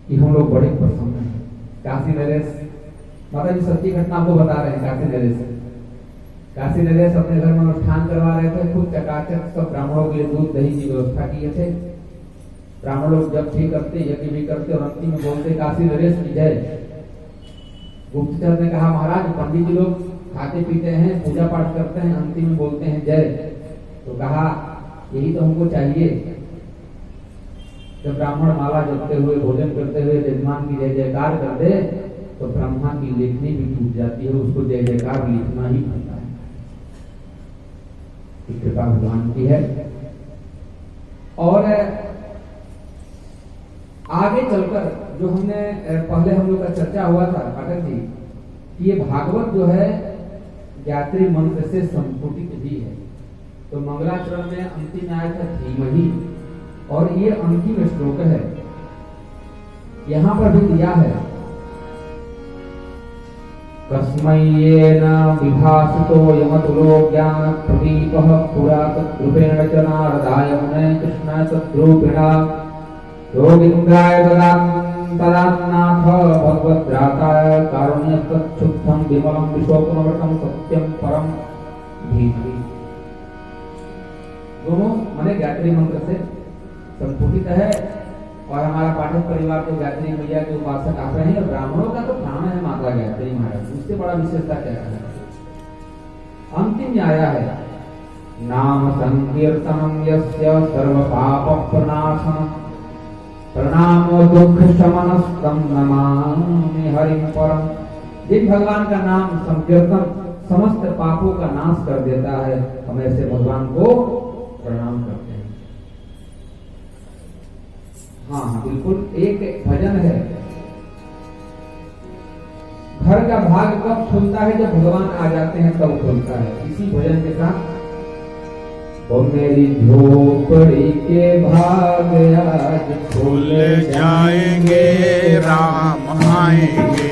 कि हम लोग बड़े प्रसन्न हैं। काशी नरेश, माता जी सच्ची घटना आपको बता रहे हैं। काशी नरेश अपने घर में अनुष्ठान करवा रहे थे, खुद चकाचक सब ब्राह्मणों के लिए दूध दही की व्यवस्था किए थे। ब्राह्मण लोग जब भी करते, यज्ञ भी करते और अंतिम में बोलते काशी नरेश की जय। गुप्तचर ने कहा महाराज पंडित जी लोग खाते पीते हैं, पूजा पाठ करते हैं, अंतिम में बोलते हैं जय। तो कहा यही तो हमको चाहिए। जब ब्राह्मण माला जपते हुए, भोजन करते हुए यजमान की जय जयकार कर दे तो ब्रह्मा की लेखनी भी टूट जाती है, उसको जय जयकार लिखना ही पड़ता है। कृपा भगवान की है। और आगे चलकर जो हमने पहले हम लोग का चर्चा हुआ था पाठक जी कि ये भागवत जो है गायत्री मंत्र से संपुटित भी है। तो मंगलाचरण में अंतिम आया था धीमहि, और ये अंतिम श्लोक है। यहां पर भी दिया है तस्मै येन विभासितो यमतुलो ज्ञान प्रदीपः पुरातद्रूपेण च नारदाय मुने कृष्णाय तद्रूपिणा योगीन्द्राय तदान्नाथ भगवद्भ्राताय कारुण्यस्तच्छुद्धं विमलं विशोकमृतं सत्यं परम धीमहि। दोनों माने गायत्री मंत्र से संपुटित है, और हमारा पाठक परिवार तो गायत्री मैया के उपासक आप रहे हैं। ब्राह्मणों का तो प्राण है माता गायत्री महाराज, उससे बड़ा विशेषता क्या है। अंतिम में आया है नाम संकीर्तनम यस्य सर्व पाप प्रणाशनम प्रणामो दुख शमनस्तम नमामि हरिं परम। जिन भगवान का नाम संकीर्तन समस्त पापों का नाश कर देता है, हम ऐसे भगवान को प्रणाम करते हैं। हाँ बिल्कुल, एक भजन है, घर का भाग कब खुलता है, जब भगवान आ जाते हैं तब खुलता है। इसी भजन के साथ ओ मेरी झोपड़ी के भाग आज खुल जाएंगे, राम आएंगे।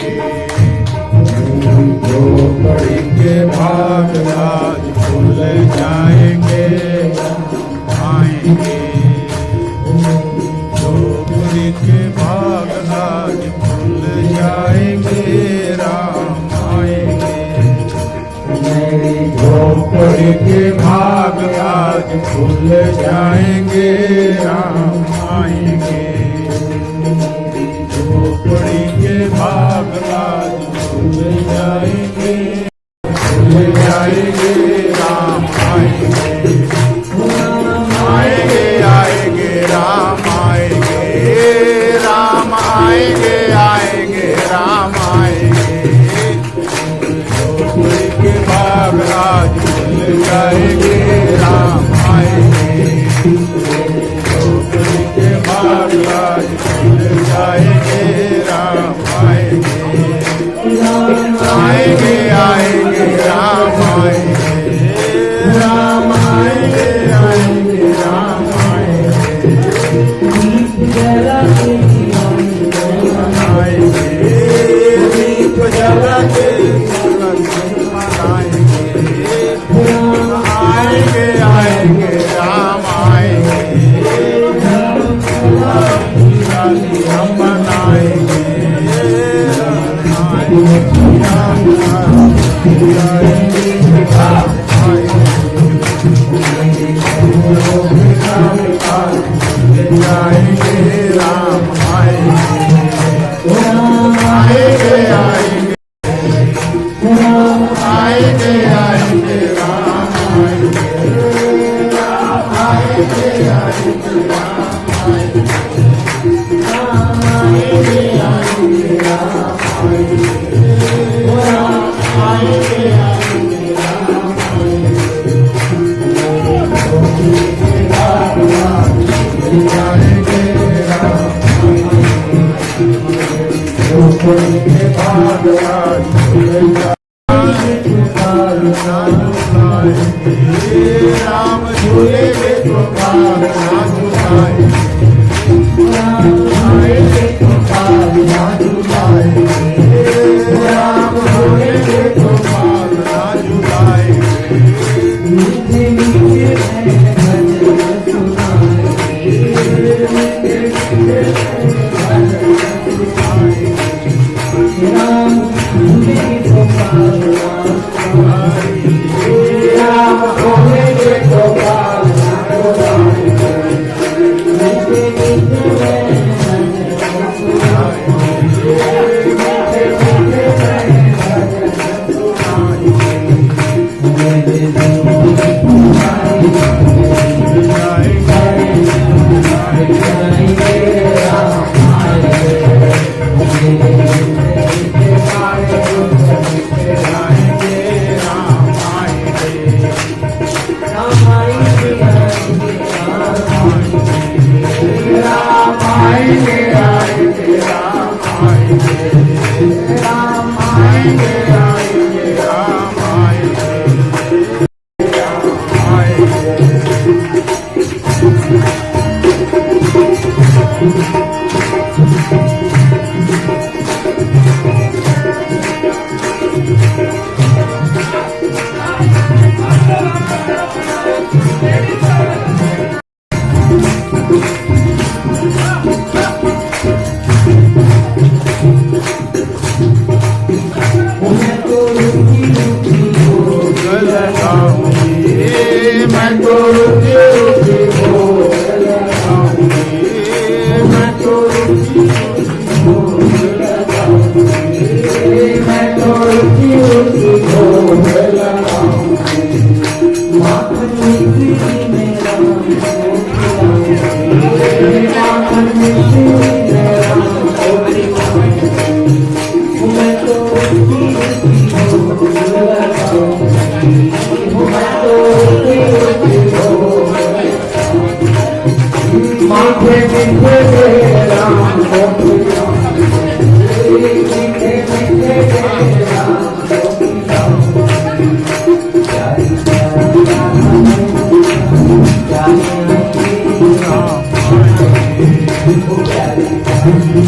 झोपड़ी के भाग आज खुल जाएंगे, आएंगे। झोपड़ी के भाग आज खुल जाएंगे, राम आएंगे। मेरी झोपड़ी के भाग आज खुल जाएंगे, राम आएंगे। झोपड़ी के भाग आज खुल जाएंगे, राम आएंगे। आएंगे आएंगे राम आएंगे, राम आएंगे आएंगे राम आएंगे। झोपड़ी के भाग आज खुल जाएंगे, राम आएंगे। झोपड़ी के भाग आज खुल जाएंगे, राम आएंगे। आएंगे आएंगे राम आएंगे, राम आएंगे आएंगे राम आएंगे। दीप जला के आएंगे आएंगे राम आएंगे। हम मनाएंगे, राम झूले में तो भाग ना झुलाए, राम झूले में तो भाग ना झुलाए। राम आएंगे। Thank you.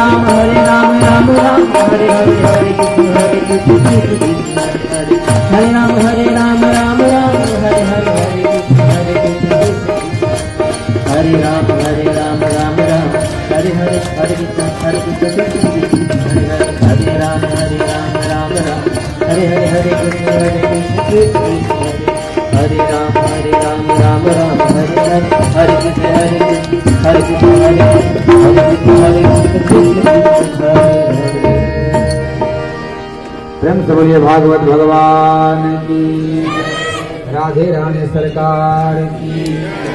राम राम राम हरे हरे हरे कृष्ण हरे राम राम राम हरे हरे हरे कृष्ण हरे राम राम हरे हरे हरे कृष्ण हरे कृष्ण हरे राम राम हरे हरे हरे कृष्ण हरे राम राम हरे हरे कृष्ण हरे कृष्ण हरे प्रेम से बोलिए भागवत भगवान की, राधे रानी सरकार की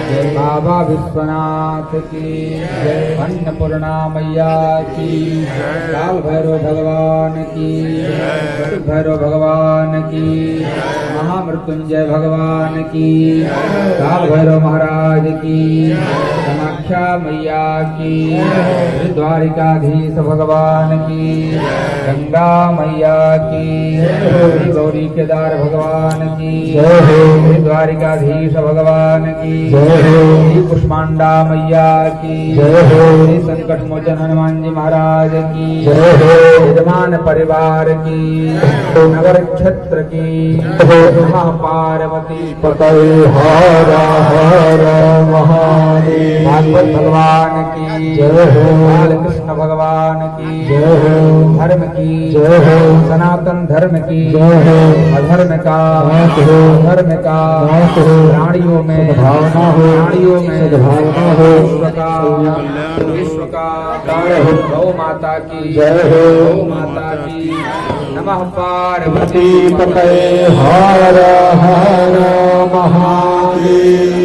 जय, बाबा विश्वनाथ की जय, अन्नपूर्णा मैया की, काल भैरव भगवान की, भैरव भगवान की, महामृत्युंजय भगवान की, काल भैरव महाराज की, कामाख्या मैया की, द्वारिकाधीश भगवान की, गंगा मैया की, गौरी केदार भगवान की, द्वारिकाधीश भगवान की, कुष्मांडा मैया की, संकट मोचन हनुमान जी महाराज की, यजमान परिवार की, नगर क्षेत्र की, पार्वती पते हर हर महादेव, भागवत भगवान की जय हो, बाल कृष्ण भगवान की जय हो, धर्म की जय हो, सनातन धर्म की जय हो, अधर्म का नाश हो, धर्म का नाश हो, प्राणियों में सद्भावना हो, प्राणियों में सद्भावना हो, विश्व का जय हो, गौ माता की जय हो, गौ माता की नमः पार्वती पते हर हर महादेव।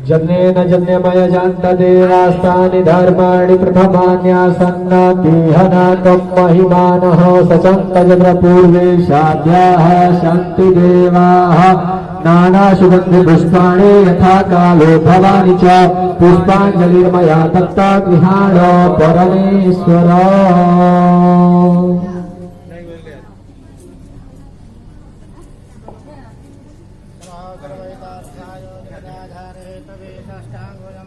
जन्येन जन्यमय जान्तदेवास्तानि धर्माणि प्रथमान्यासन्नातिहनाकं महिमानः सचन्तजप्रपूर्वे शाद्याः सन्ति देवाः नानासुगन्धिपुष्पाणि यथा कालो भवानि च पुष्पाञ्जलिर्मया दत्ता गृहाण परमेश्वर।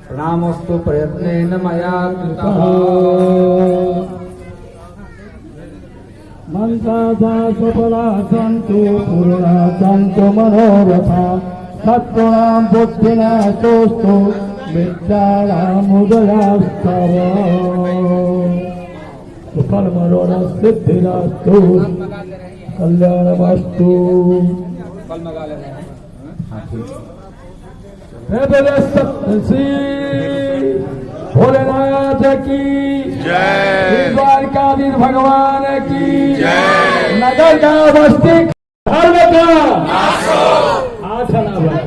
प्रणामोस्तु प्रयत्नेन मया कृतः मन्त्रादा सफला सन्तु पूर्णा सन्तु मनोरथा सत्त्वानां बुद्धिनाशोऽस्तु विद्यानामुदयास्तव सुफलमनोरसिद्धिरस्तु कल्याणमस्तु। श्री भोलेनाथ की जय, द्वारकाधीश भगवान की जय, नगर का बस्ती धर्म का आठना भर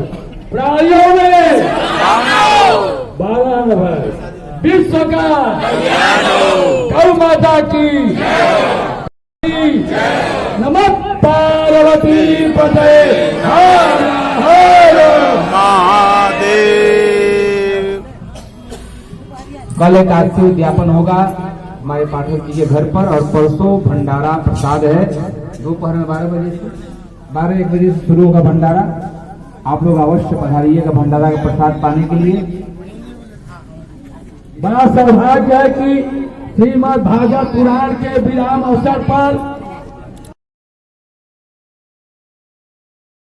प्राणियों में बारह भर विश्व का गौ माता की नमः पार्वती पते हर हर महादेव। कल एक आरती उद्यापन होगा हमारे पाठक जी के घर पर, और परसों भंडारा प्रसाद है दोपहर में 12 बजे से 12-1 बजे से शुरू होगा भंडारा। आप लोग अवश्य पधारिएगा भंडारा का प्रसाद पाने के लिए। बड़ा सौभाग्य है कि श्रीमद् भागवत पुराण के विराम अवसर पर